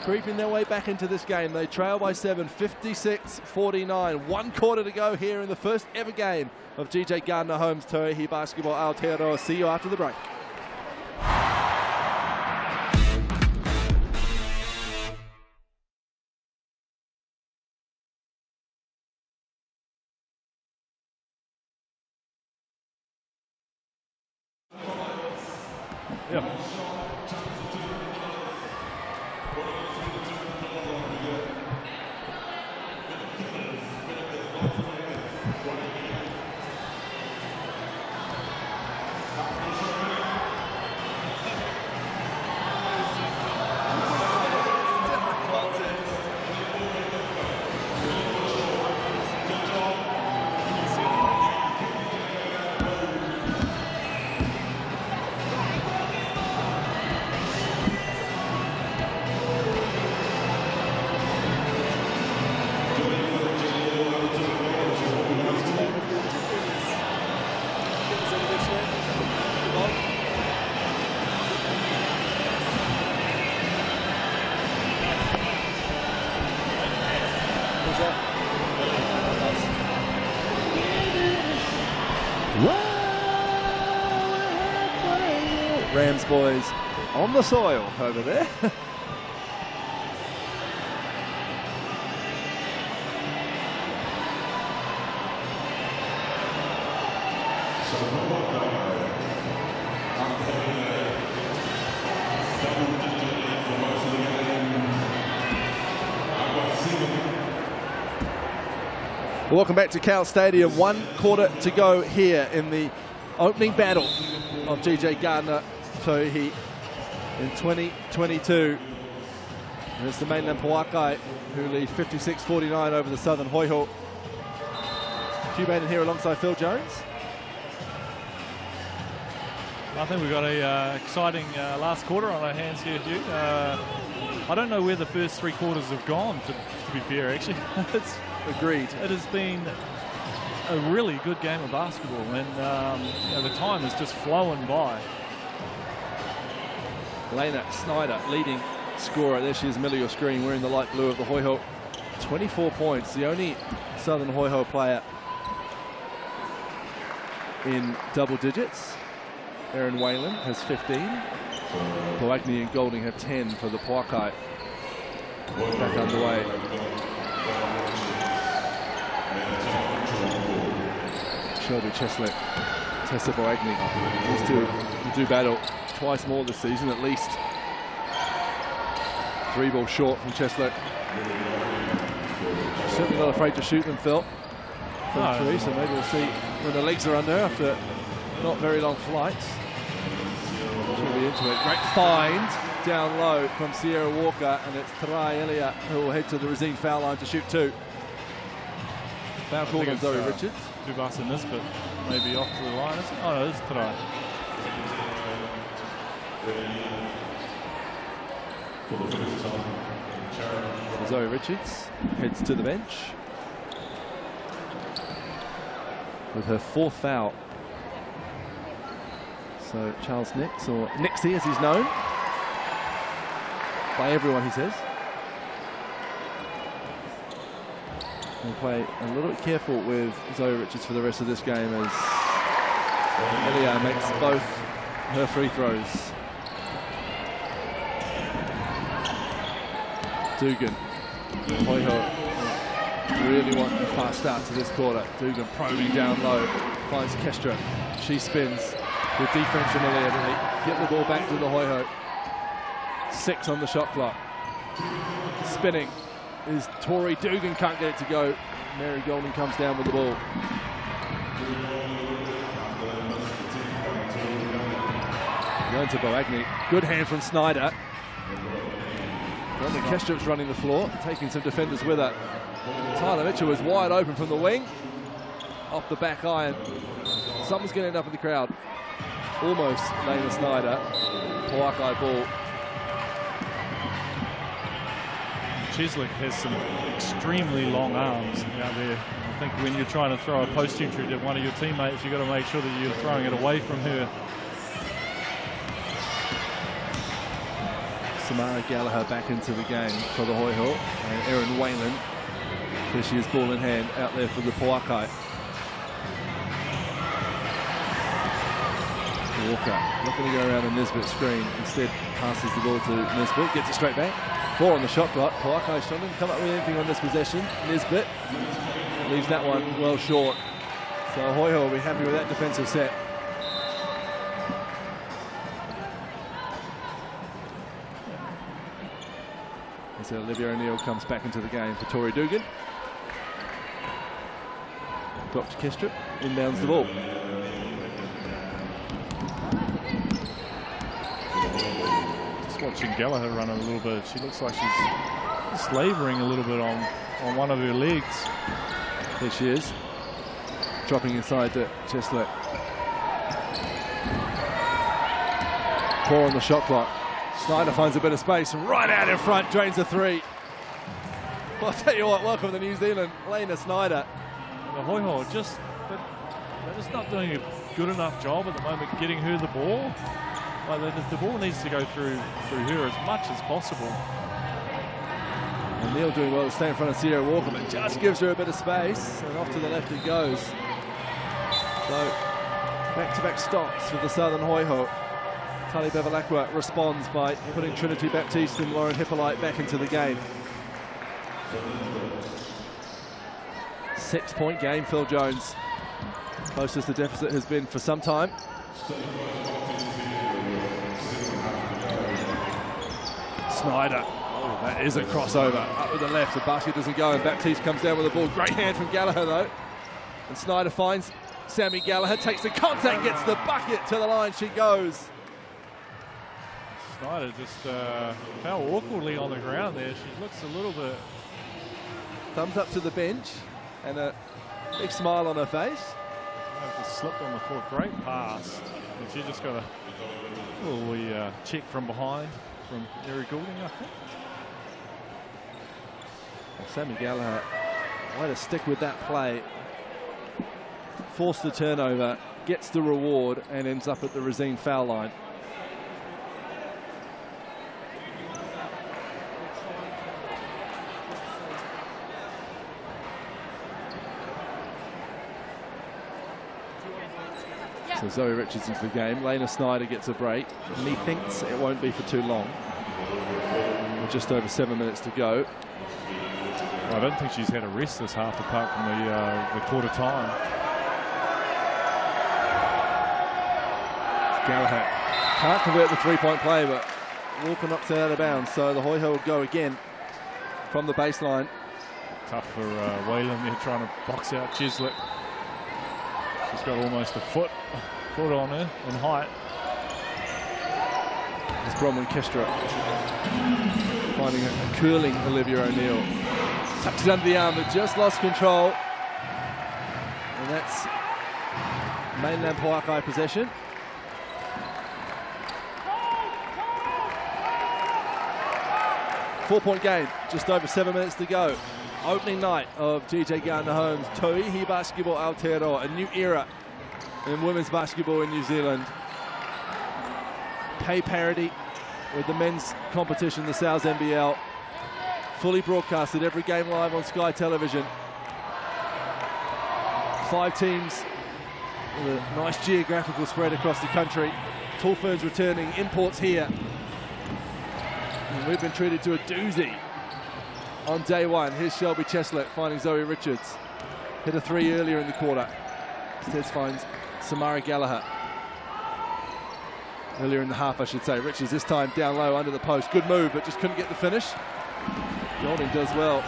Speaker 1: creeping their way back into this game. They trail by 7, 56-49. 1 quarter to go here in the first ever game of GJ Gardner Holmes Tauihi Basketball Aotearoa. See you after the break.
Speaker 2: Yep.
Speaker 1: Rams boys on the soil over there. Welcome back to Cal Stadium. 1 quarter to go here in the opening battle of GJ Gardner Tauihi in 2022. And it's the mainland Pauakai who lead 56-49 over the Southern Hoiho. Hugh Baden here alongside Phil Jones.
Speaker 2: I think we've got a exciting last quarter on our hands here, Hugh. I don't know where the first 3 quarters have gone, to be fair, actually.
Speaker 1: Agreed.
Speaker 2: It has been a really good game of basketball, and you know, the time has just flown by.
Speaker 1: Lena Snyder, leading scorer. There she is, middle of your screen, wearing the light blue of the Hoiho. 24 points, the only Southern Hoiho player in double digits. Erin Whalen has 15. Boagni and Golding have 10 for the Pauakai. Back underway. Shelby Cheslett, Tessa Boagni. These two do battle twice more this season, at least. 3 balls short from Cheslett. Certainly not afraid to shoot them, Phil. From 3, so maybe we'll see when the legs are under after not very long flights. She'll be into it. Great find down low from Sierra Walker, and it's Tarai Elliott who will head to the Rosine foul line to shoot 2. Foul called on Zoe Richards.
Speaker 2: Tsubasa Nisbet maybe off to the line. Oh no, it's Tarai.
Speaker 1: Zoe Richards heads to the bench with her 4th foul. So Charles Nix, or Nixie as he's known by everyone, he says. We'll play a little bit careful with Zoe Richards for the rest of this game as Elia makes both her free throws. Dugan, Hoiho really want a fast start to this quarter. Dugan probing down low, finds Kestra. She spins with defense from Elia. They get the ball back to the Hoiho. 6 on the shot clock. Spinning is Tori Dugan, can't get it to go. Mary Golden comes down with the ball. Going to Boagni. Good hand from Snyder. Brenda Kestrup's running the floor, taking some defenders with her. Tyler Mitchell was wide open from the wing. Off the back iron. Something's going to end up in the crowd. Almost Lena Snyder. Poakai ball.
Speaker 2: Chislick has some extremely long arms out there. I think when you're trying to throw a post entry to one of your teammates, you've got to make sure that you're throwing it away from her.
Speaker 1: Samara Gallagher back into the game for the Hoiho. And Erin Whalen, here she is, ball in hand, out there for the Poakai. Walker not going to go around a Nisbet screen. Instead, passes the ball to Nisbet, gets it straight back. 4 on the shot clock. Poakai struggling to come up with anything on this possession. Nisbet leaves that one well short. So Hoiho will be happy with that defensive set. As Olivia O'Neill comes back into the game for Tori Dugan. Dr. Kestrup inbounds the ball.
Speaker 2: Watching Gallagher run a little bit, she looks like she's slavering a little bit on one of her legs.
Speaker 1: There she is, dropping inside to Cheslet. 4 on the shot clock. Snyder finds a bit of space, right out in front, drains the 3. Well, I'll tell you what, welcome to New Zealand, Lena Snyder.
Speaker 2: The Hoiho they're just not doing a good enough job at the moment getting her the ball. Like the ball needs to go through her as much as possible.
Speaker 1: And Neil doing well to stay in front of Sierra Walker, but just gives her a bit of space, and off to the left it goes. So, back-to-back stops for the Southern Hoiho. Tali Bevilacqua responds by putting Trinity Baptiste and Lauren Hippolyte back into the game. 6-point game, Phil Jones. Closest the deficit has been for some time. Snyder, oh, that is a crossover, up with the left, the basket doesn't go, and Baptiste comes down with the ball. Great hand from Gallagher though. And Snyder finds Sammy Gallagher, takes the contact, gets the bucket, to the line she goes.
Speaker 2: Snyder just fell awkwardly on the ground there. She looks a little bit...
Speaker 1: Thumbs up to the bench, and a big smile on her face.
Speaker 2: Just slipped on the foot, great pass. And she just got a little check from behind. From Eric Goulding, I think.
Speaker 1: Well, Sammy Gallagher, way to stick with that play. Force the turnover, gets the reward, and ends up at the Rosine foul line. So Zoe Richards into the game. Lena Snyder gets a break, and he thinks it won't be for too long. With just over 7 minutes to go.
Speaker 2: Well, I don't think she's had a rest this half, apart from the quarter time.
Speaker 1: Gallagher can't convert the 3-point play, but Walker knocks it out of bounds. So the Hoiho will go again from the baseline.
Speaker 2: Tough for Whalen there, trying to box out Chislett. She's got almost a foot on her in height.
Speaker 1: It's Bronwyn Kestra finding a curling Olivia O'Neill. Tucks it under the arm, but just lost control. And that's mainland Poakai possession. Four-point game, just over 7 minutes to go. Opening night of GJ Gardner Holmes Tauihi Basketball Aotearoa, a new era in women's basketball in New Zealand. Pay parity with the men's competition, the South NBL. Fully broadcasted, every game live on Sky Television. 5 teams with a nice geographical spread across the country. Tall Ferns returning, imports here. And we've been treated to a doozy on day one. Here's Shelby Cheslett finding Zoe Richards. Hit a 3 earlier in the quarter. Instead finds Samara Gallagher. Earlier in the half, I should say. Richards this time down low under the post. Good move, but just couldn't get the finish. Golding does well.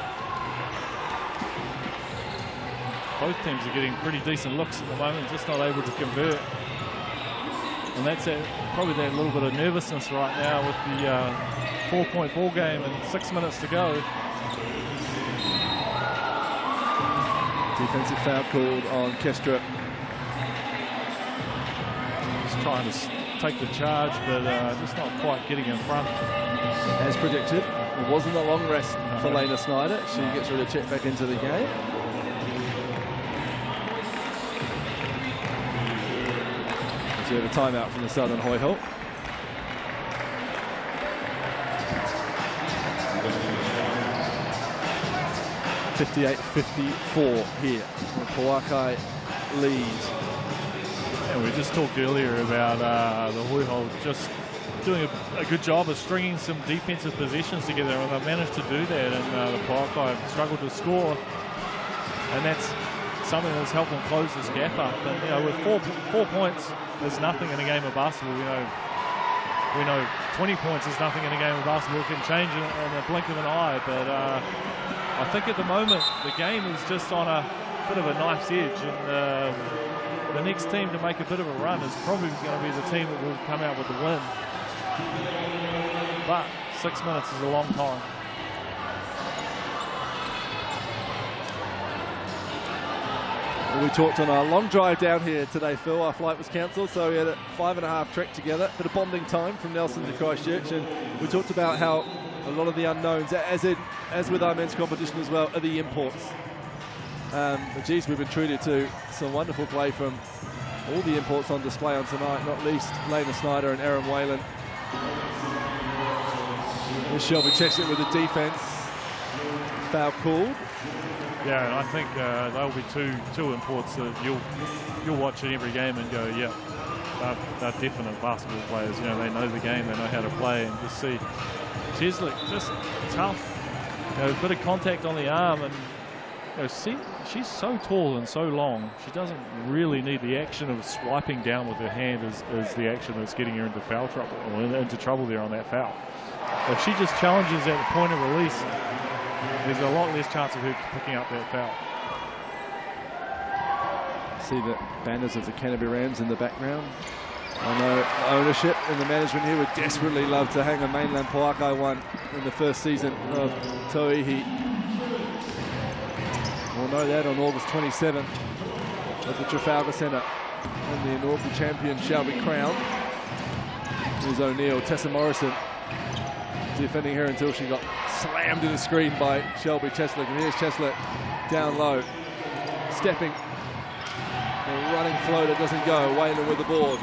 Speaker 2: Both teams are getting pretty decent looks at the moment, just not able to convert. And that's probably that little bit of nervousness right now with the 4-point ball game and 6 minutes to go.
Speaker 1: Defensive foul called on Kestra.
Speaker 2: Just trying to take the charge, but just not quite getting in front.
Speaker 1: As predicted, it wasn't a long rest for Lena Snyder. She gets ready to check back into the game. We have a timeout from the Southern Hoi Ho. (58-54) here. Pauakai leads.
Speaker 2: And we just talked earlier about the Hoi Ho just doing a good job of stringing some defensive positions together, and they've managed to do that, and the Pauakai have struggled to score, and that's something that's helped them close this gap up. And you know, with four points is nothing in a game of basketball. We know 20 points is nothing in a game of basketball. It can change in a blink of an eye, but I think at the moment the game is just on a bit of a knife's edge, and the next team to make a bit of a run is probably going to be the team that will come out with the win. But 6 minutes is a long time.
Speaker 1: Well, we talked on our long drive down here today, Phil. Our flight was cancelled, so we had a 5.5 trek together. Bit of bonding time from Nelson to Christchurch, and we talked about how a lot of the unknowns, as with our men's competition as well, are the imports. But geez, we've been treated to some wonderful play from all the imports on display on tonight, not least Lena Snyder and Erin Whalen. Here's Shelby Cheslett with the defense. Foul called.
Speaker 2: Yeah, and I think they'll be two imports that you'll watch in every game and go, yeah, they're definite basketball players. You know, they know the game, they know how to play, and just see Cheslett just tough. You know, a bit of contact on the arm, and you know, see, she's so tall and so long, she doesn't really need the action of swiping down with her hand as the action that's getting her into foul trouble, or into trouble there on that foul. If she just challenges at the point of release, there's a lot less chance of her picking up that foul.
Speaker 1: See the banners of the Canterbury Rams in the background. I know the ownership and the management here would desperately love to hang a mainland Pauakai one in the first season of Tauihi. We'll know that on August 27th at the Trafalgar Centre, when the inaugural champion shall be crowned. Here's O'Neill, Tessa Morrison defending her until she got slammed in the screen by Shelby Cheslett. And here's Cheslett down low, stepping. The running floater doesn't go. Whalen with the board.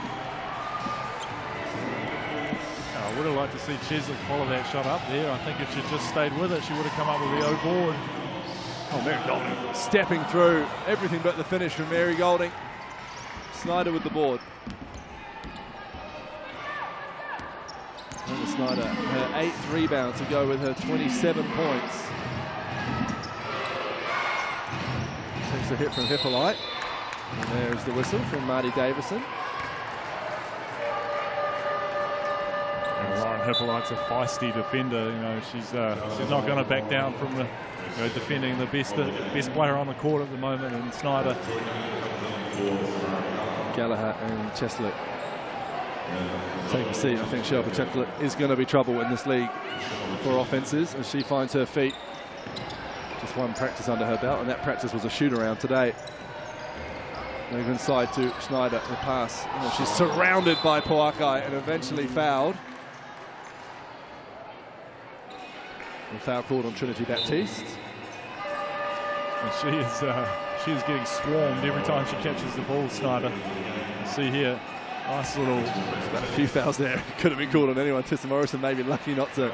Speaker 2: I would have liked to see Cheslett follow that shot up there. I think if she'd just stayed with it, she would have come up with the O board.
Speaker 1: Oh, Mary Golding stepping through. Everything but the finish from Mary Golding. Snyder with the board. And Snyder, her 8th rebound to go with her 27 points. Takes a hit from Hippolyte. And there's the whistle from Marty Davison.
Speaker 2: And Lauren Hippolyte's a feisty defender. You know, she's not going to back down from defending the best player on the court at the moment, and Snyder.
Speaker 1: Gallagher and Cheslett take a seat. I think Shelby Cheslett is going to be trouble in this league for offences as she finds her feet. Just one practice under her belt, and that practice was a shoot-around today. Move inside to Snyder, the pass. Oh, she's surrounded by Pauakai and eventually fouled. And foul called on Trinity Baptiste.
Speaker 2: And she is getting swarmed every time she catches the ball, Snyder. See here, nice little...
Speaker 1: There's about a few fouls there. Could have been called on anyone. Tessa Morrison maybe lucky not to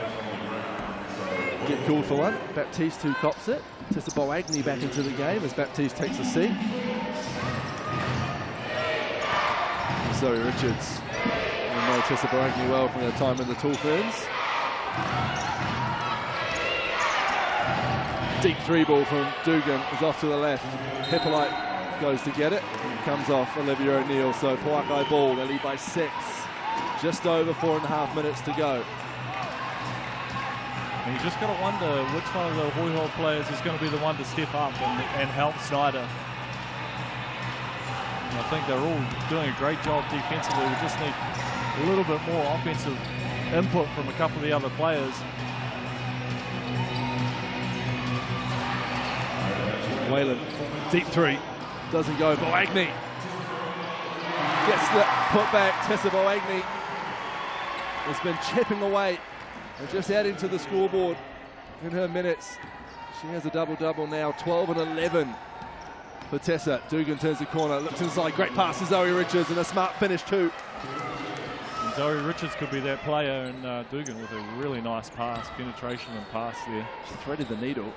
Speaker 1: get called for one. Baptiste who cops it. Tessa Boagni back into the game as Baptiste takes a seat. Zoe Richards. We know Tessa Baragni well from their time in the Tall Ferns. Deep 3 ball from Dugan is off to the left. Hippolyte goes to get it. And it comes off Olivia O'Neill. So Poakai ball, they lead by 6. Just over 4.5 minutes to go.
Speaker 2: And you just got to wonder which one of the Hoihoi players is going to be the one to step up and help Snyder. And I think they're all doing a great job defensively. We just need a little bit more offensive input from a couple of the other players.
Speaker 1: Whalen, deep 3, doesn't go. Boagni gets the putback. Tessa Boagni has been chipping away and just adding to the scoreboard in her minutes. She has a double-double now, 12 and 11 for Tessa. Dugan turns the corner, looks inside, great pass to Zoe Richards, and a smart finish too.
Speaker 2: And Zoe Richards could be that player, and Dugan with a really nice pass, penetration and pass there.
Speaker 1: She threaded the needle.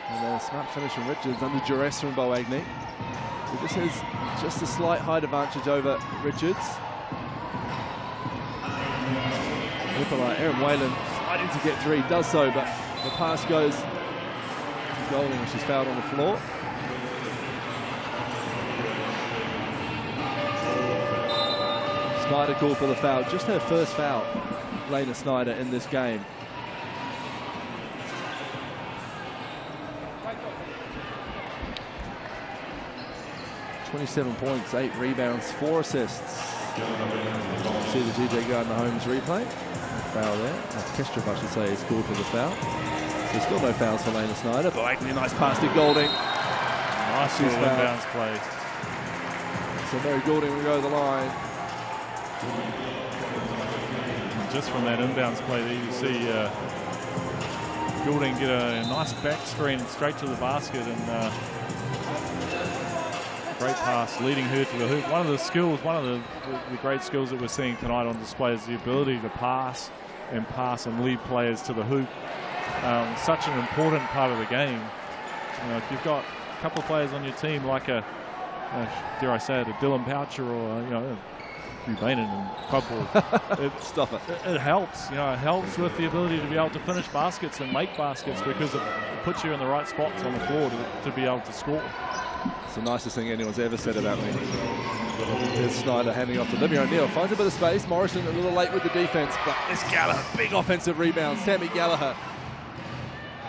Speaker 1: And then a smart finish from Richards under duress from Boagni. So this has just a slight height advantage over Richards. Hippolyte, Erin Whalen fighting to get 3, does so, but the pass goes to Golding and she's fouled on the floor. Snyder called for the foul, just her first foul, Lena Snyder, in this game. .27 points, 8 rebounds, 4 assists. See the GJ Gardner Holmes replay. Foul there. Kestrel, I should say, is called for the foul. There's still no fouls for Lena Snyder. Boagni, nice pass to Golding.
Speaker 2: Nice little inbounds play.
Speaker 1: So Mary Golding will go to the line.
Speaker 2: Just from that inbounds play there, you see Golding get a nice back screen straight to the basket, and great pass leading her to the hoop. One of the skills, one of the great skills that we're seeing tonight on display is the ability to pass and lead players to the hoop. Such an important part of the game. If you've got a couple of players on your team like dare I say it, a Dylan Poucher or Hugh Bainan and Clubboard,
Speaker 1: Stop it.
Speaker 2: It helps. It helps with the ability to be able to finish baskets and make baskets, because it puts you in the right spots on the floor to be able to score.
Speaker 1: It's the nicest thing anyone's ever said about me. Here's Snyder handing off to Olivia O'Neill. Finds a bit of space. Morrison a little late with the defense, but it's Gallagher. Big offensive rebound. Sammy Gallagher.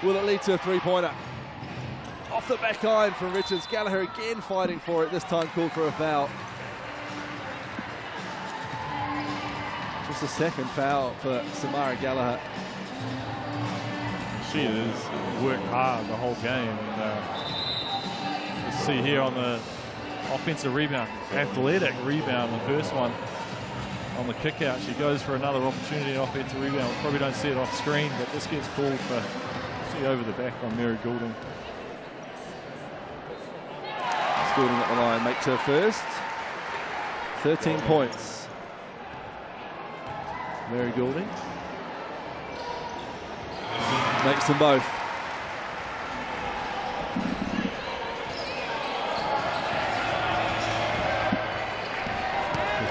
Speaker 1: Will it lead to a 3-pointer? Off the back iron from Richards. Gallagher again fighting for it. This time called for a foul. Just a second foul for Samara Gallagher.
Speaker 2: She has worked hard the whole game, and see here on the offensive rebound, athletic rebound, the first one on the kick out. She goes for another opportunity, offensive rebound. We probably don't see it off screen, but this gets called for, see over the back on Mary Goulding.
Speaker 1: Goulding at the line makes her first. 13 points. Mary Goulding makes them both.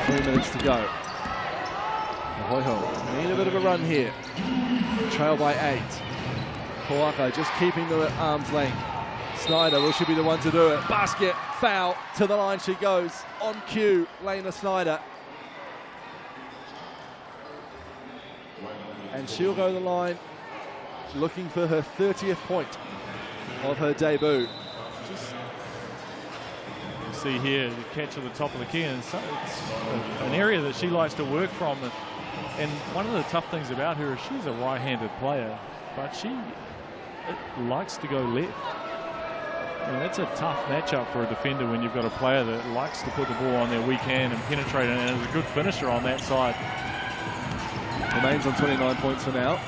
Speaker 1: 3 minutes to go. The Hoihoi need a bit of a run here. Trail by 8. Poaka just keeping them at arm's length. Snyder will should be the one to do it. Basket, foul, to the line she goes. On cue, Lena Snyder. And she'll go to the line looking for her 30th point of her debut.
Speaker 2: See here, the catch at the top of the key, and so it's an area that she likes to work from. And one of the tough things about her is she's a right-handed player, but she likes to go left. And that's a tough matchup for a defender when you've got a player that likes to put the ball on their weak hand and penetrate it, and is a good finisher on that side.
Speaker 1: Remains on 29 points for now.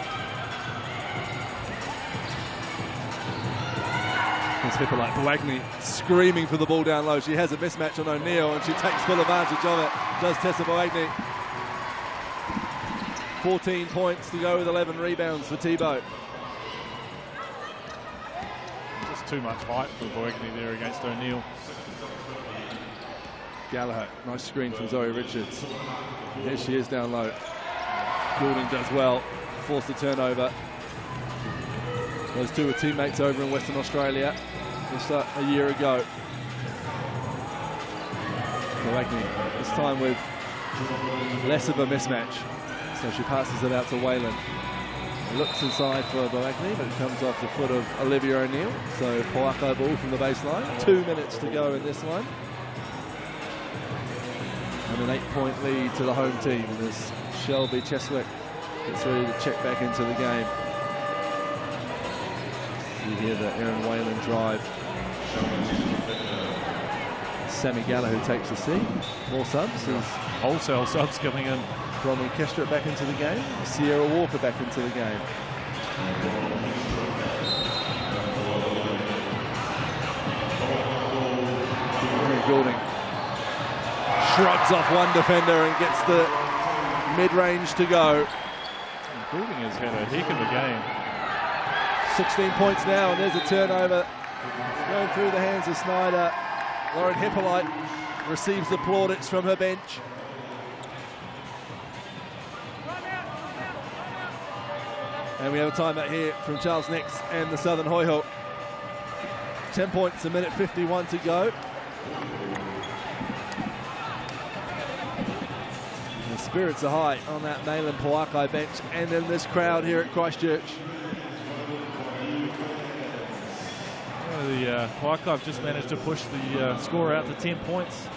Speaker 1: Here's Hippolyte. Boagni screaming for the ball down low. She has a mismatch on O'Neill and she takes full advantage of it. Does Tessa Boagni. 14 points to go with 11 rebounds for Tebow.
Speaker 2: Just too much height for Boagni there against O'Neill.
Speaker 1: Gallagher, nice screen from Zoe Richards. Here she is down low. Goulding does well, forced the turnover. Those two were teammates over in Western Australia just a year ago. Balagny, this time with less of a mismatch. So she passes it out to Whalen. Looks inside for Balagny, but it comes off the foot of Olivia O'Neill. So Poaka ball from the baseline. 2 minutes to go in this one. And an 8-point lead to the home team as Shelby Cheswick gets ready to check back into the game. You hear the Erin Whalen drive. Sammy Gallagher takes the seat. More subs.
Speaker 2: Wholesale subs coming in.
Speaker 1: Bronwyn Kestra back into the game. Sierra Walker back into the game. Goulding shrugs off one defender and gets the mid-range to go.
Speaker 2: Goulding has had a heck of a game.
Speaker 1: 16 points now, and there's a turnover. Going through the hands of Snyder. Lauren Hippolyte receives the plaudits from her bench. And we have a timeout here from Charles Nix and the Southern Hoihawk. 10 points, a minute 51 to go. The spirits are high on that Malin Poakai bench and in this crowd here at Christchurch.
Speaker 2: The Poakai have just managed to push the score out to 10 points.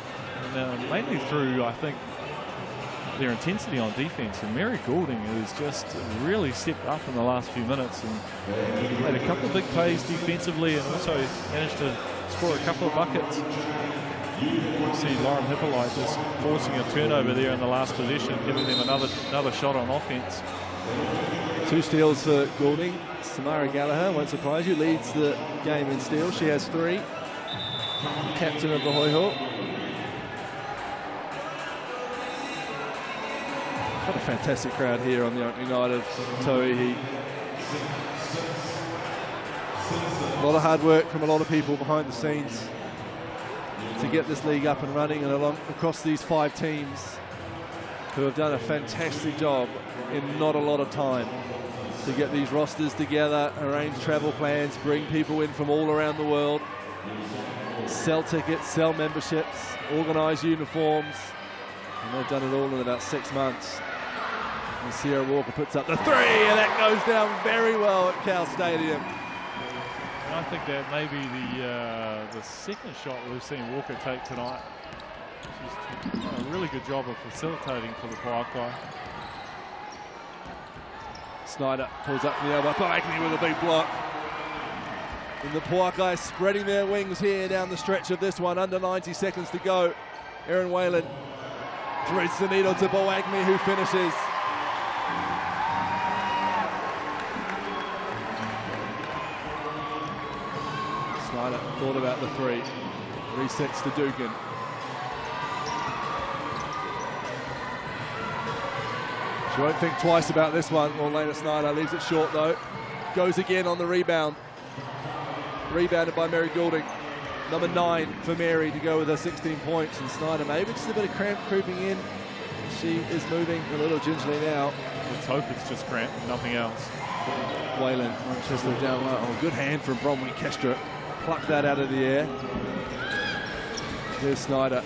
Speaker 2: And, mainly through, I think, their intensity on defense, and Mary Goulding has just really stepped up in the last few minutes and made a couple of big plays defensively and also managed to score a couple of buckets. You see Lauren Hippolyte just forcing a turnover there in the last possession, giving them another shot on offense.
Speaker 1: 2 steals for Goulding. Samara Gallagher, won't surprise you, leads the game in steals. She has 3. Captain of the Hoihawk. What a fantastic crowd here on the opening night of Tauihi. A lot of hard work from a lot of people behind the scenes to get this league up and running, and across these 5 teams who have done a fantastic job in not a lot of time to get these rosters together, arrange travel plans, bring people in from all around the world, sell tickets, sell memberships, organise uniforms, and they've done it all in about 6 months. And Sierra Walker puts up the 3, and that goes down very well at Cal Stadium.
Speaker 2: And I think that may be the second shot we've seen Walker take tonight. She's done a really good job of facilitating for the Poakai.
Speaker 1: Snyder pulls up from the elbow, Balagny with a big block. And the Poakai spreading their wings here down the stretch of this one, under 90 seconds to go. Erin Whalen threads the needle to Balagny, who finishes. Snyder thought about the 3, resets to Dugan. She won't think twice about this one. Lena Snyder leaves it short though. Goes again on the rebound. Rebounded by Mary Goulding. Number 9 for Mary to go with her 16 points. And Snyder maybe just a bit of cramp creeping in. She is moving a little gingerly now.
Speaker 2: Let's hope it's just cramp, nothing else.
Speaker 1: Whalen, Manchester down low. Oh, good hand from Bronwyn Kestra. Plucked that out of the air. Here's Snyder.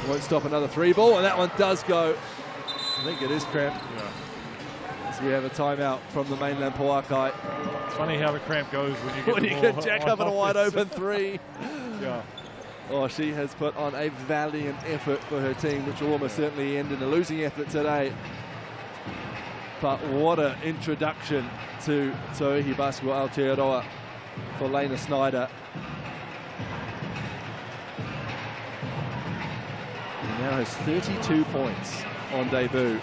Speaker 1: Won't stop another 3 ball, and that one does go. I think it is cramp.
Speaker 2: Yeah.
Speaker 1: So we have a timeout from the mainland Poakai.
Speaker 2: It's funny how the cramp goes when you get
Speaker 1: when
Speaker 2: the
Speaker 1: you
Speaker 2: ball
Speaker 1: get jack up in a wide open 3.
Speaker 2: Yeah.
Speaker 1: Oh, she has put on a valiant effort for her team, which will almost certainly end in a losing effort today. But what an introduction to Tauihi Basketball Aotearoa for Lena Snyder. He now has 32 points on debut.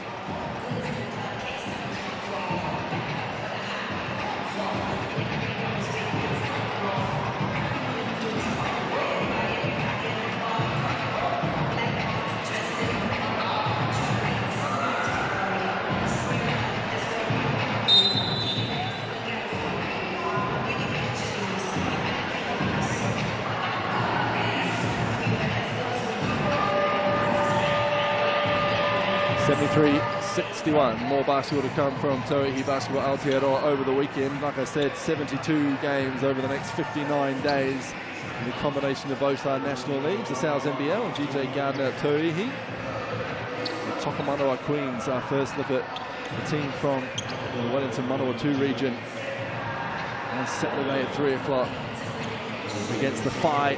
Speaker 1: 73-61. More basketball to come from Tauihi Basketball Aotearoa over the weekend. Like I said, 72 games over the next 59 days in the combination of both our national leagues, the South NBL and GJ Gardner at Tauihi. The Tokomanawa Queens, our first look at the team from the Wellington Manawatu region. On Saturday at 3 o'clock against the Phi.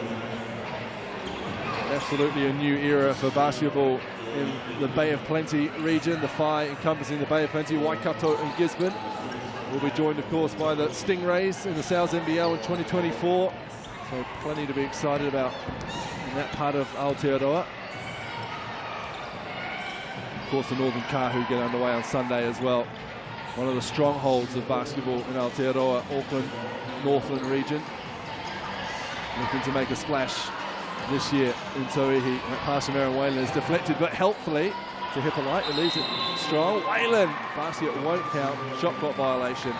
Speaker 1: Absolutely a new era for basketball in the Bay of Plenty region. The Phi encompassing the Bay of Plenty, Waikato and Gisborne. We'll be joined, of course, by the Stingrays in the South NBL in 2024. So plenty to be excited about in that part of Aotearoa. Of course, the Northern Kahu get underway on Sunday as well. One of the strongholds of basketball in Aotearoa, Auckland, Northland region. Looking to make a splash this year in Tauihi. That pass from Aaron Whalen is deflected, but helpfully to Hippolyte, who leaves it strong. Whalen, basket won't count, shot clock violation.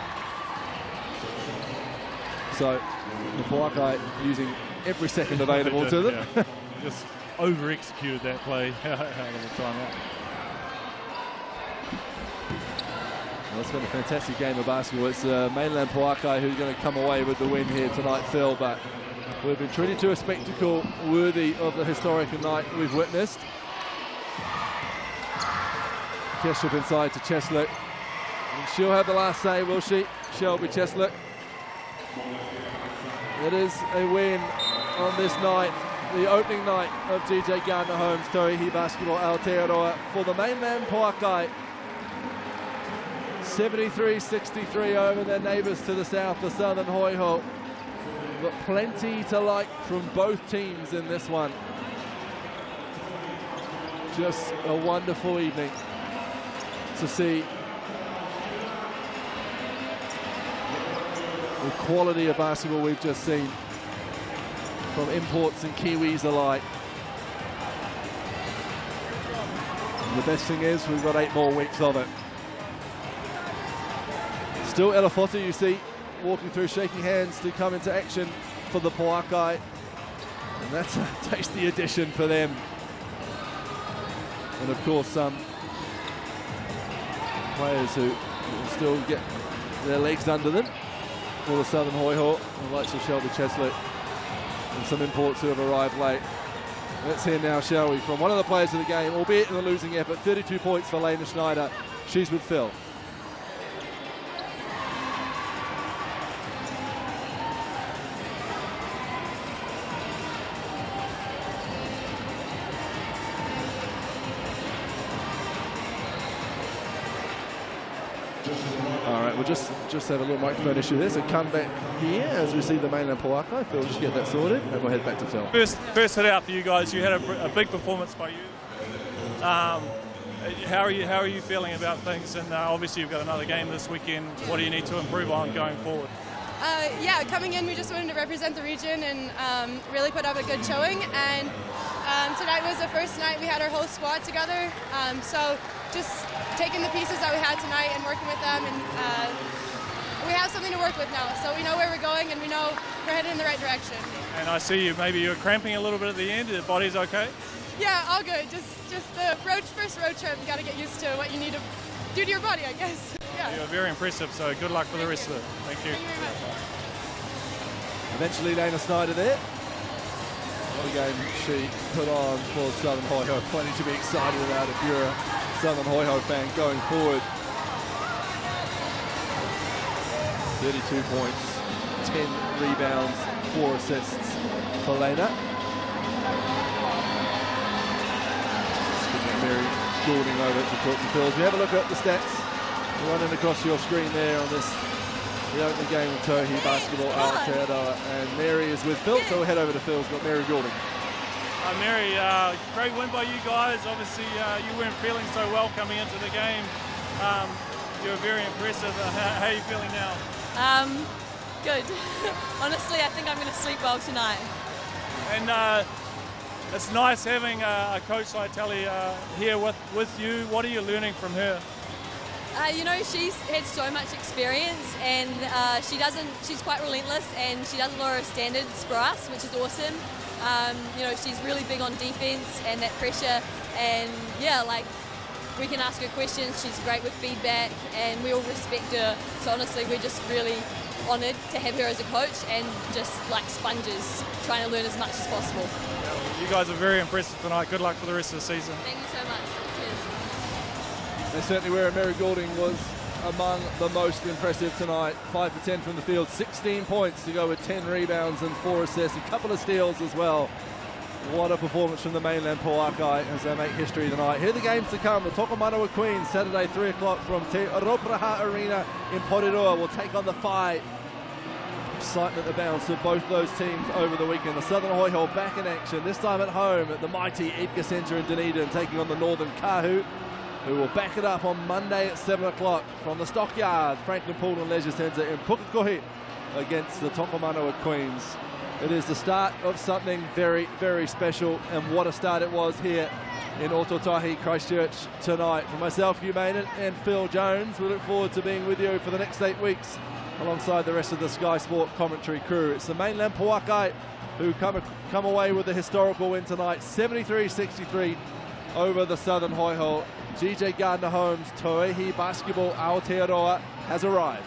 Speaker 1: So the Puakai using every second available to them.
Speaker 2: Yeah. Just over-executed that play out of the timeout.
Speaker 1: Well, it's been a fantastic game of basketball. It's mainland Puakai who's going to come away with the win here tonight, Phil, but we've been treated to a spectacle worthy of the historic night we've witnessed. Keshup inside to Cheslock. And she'll have the last say, will she? Shelby Cheslock. It is a win on this night, the opening night of GJ Gardner Home's Tauihi Basketball Aotearoa for the mainland Puakai. 73-63 over their neighbours to the south, the Southern Hoiho. But plenty to like from both teams in this one. Just a wonderful evening to see the quality of basketball we've just seen from imports and Kiwis alike. And the best thing is we've got 8 more weeks of it. Still Elefota, you see, walking through, shaking hands to come into action for the Puakai. And that's a tasty addition for them. And of course, some players who will still get their legs under them for the Southern Hoiho, the likes of Shelby Cheslock, and some imports who have arrived late. Let's hear now, shall we, from one of the players of the game, albeit in a losing effort, 32 points for Lena Schneider. She's with Phil. We'll just have a little microphone issue there, so come back here as we see the mainland Puakai. Phil, just get that sorted, and we'll head back to Phil.
Speaker 5: First hit out for you guys. You had a big performance by you. How are you feeling about things? And obviously you've got another game this weekend. What do you need to improve on going forward?
Speaker 7: Yeah, coming in, we just wanted to represent the region and really put up a good showing. And tonight was the first night we had our whole squad together. So just taking the pieces that we had tonight and working with them, and we have something to work with now. So we know where we're going and we know we're headed in the right direction.
Speaker 5: And I see maybe you're cramping a little bit at the end. The body's okay?
Speaker 7: Yeah, all good. Just the first road trip, you got to get used to what you need to do to your body, I guess. Yeah.
Speaker 5: You're very impressive, so good luck for the rest of it. Thank you.
Speaker 7: Thank you very much.
Speaker 1: Eventually Lena Snyder there. What a game she put on for Southern Hoiho. Plenty to be excited about if you're a Southern Hoiho fan going forward. 32 points, 10 rebounds, 4 assists for Lena. Mary Goulding over to talk to Phil. As we have a look at the stats running across your screen there on this, the opening game of Tauihi Basketball Aotearoa, and Mary is with Phil, so we'll head over to Phil. We've got Mary Goulding.
Speaker 5: Mary, great win by you guys. Obviously, you weren't feeling so well coming into the game. You were very impressive. How are you feeling now?
Speaker 6: Good. Honestly, I think I'm going to sleep well tonight.
Speaker 5: And it's nice having a coach like Tally here with you. What are you learning from her?
Speaker 6: You know, she's had so much experience, and she's quite relentless, and she doesn't lower her standards for us, which is awesome. You know, she's really big on defense and that pressure, and yeah, like we can ask her questions. She's great with feedback, and we all respect her. So honestly, we're just really honoured to have her as a coach, and just like sponges, trying to learn as much as possible.
Speaker 5: You guys are very impressive tonight. Good luck for the rest of the season.
Speaker 6: Thank you so much. Cheers.
Speaker 1: They certainly were. Mary Goulding was among the most impressive tonight. 5 for 10 from the field, 16 points to go with 10 rebounds and 4 assists, a couple of steals as well. What a performance from the mainland Pauakai as they make history tonight. Here are the games to come. The Tokomanawa Queens, Saturday 3 o'clock from Te Ropraha Arena in Porirua, will take on the Whai. Excitement abounds for both those teams over the weekend. The Southern Hoiho back in action, this time at home at the mighty Edgar Centre in Dunedin, taking on the Northern Kahu, who will back it up on Monday at 7 o'clock from the Stockyard, Franklin Pool and Leisure Centre in Pukekohe against the Tokomanawa Queens. It is the start of something very, very special, and what a start it was here in Ototahi, Christchurch tonight. For myself, Hugh Maynard and Phil Jones, we look forward to being with you for the next 8 weeks alongside the rest of the Sky Sport commentary crew. It's the mainland Pauakai who come away with a historical win tonight, 73-63 over the Southern Hoiho. GJ Gardner-Holmes Toehi Basketball Aotearoa has arrived.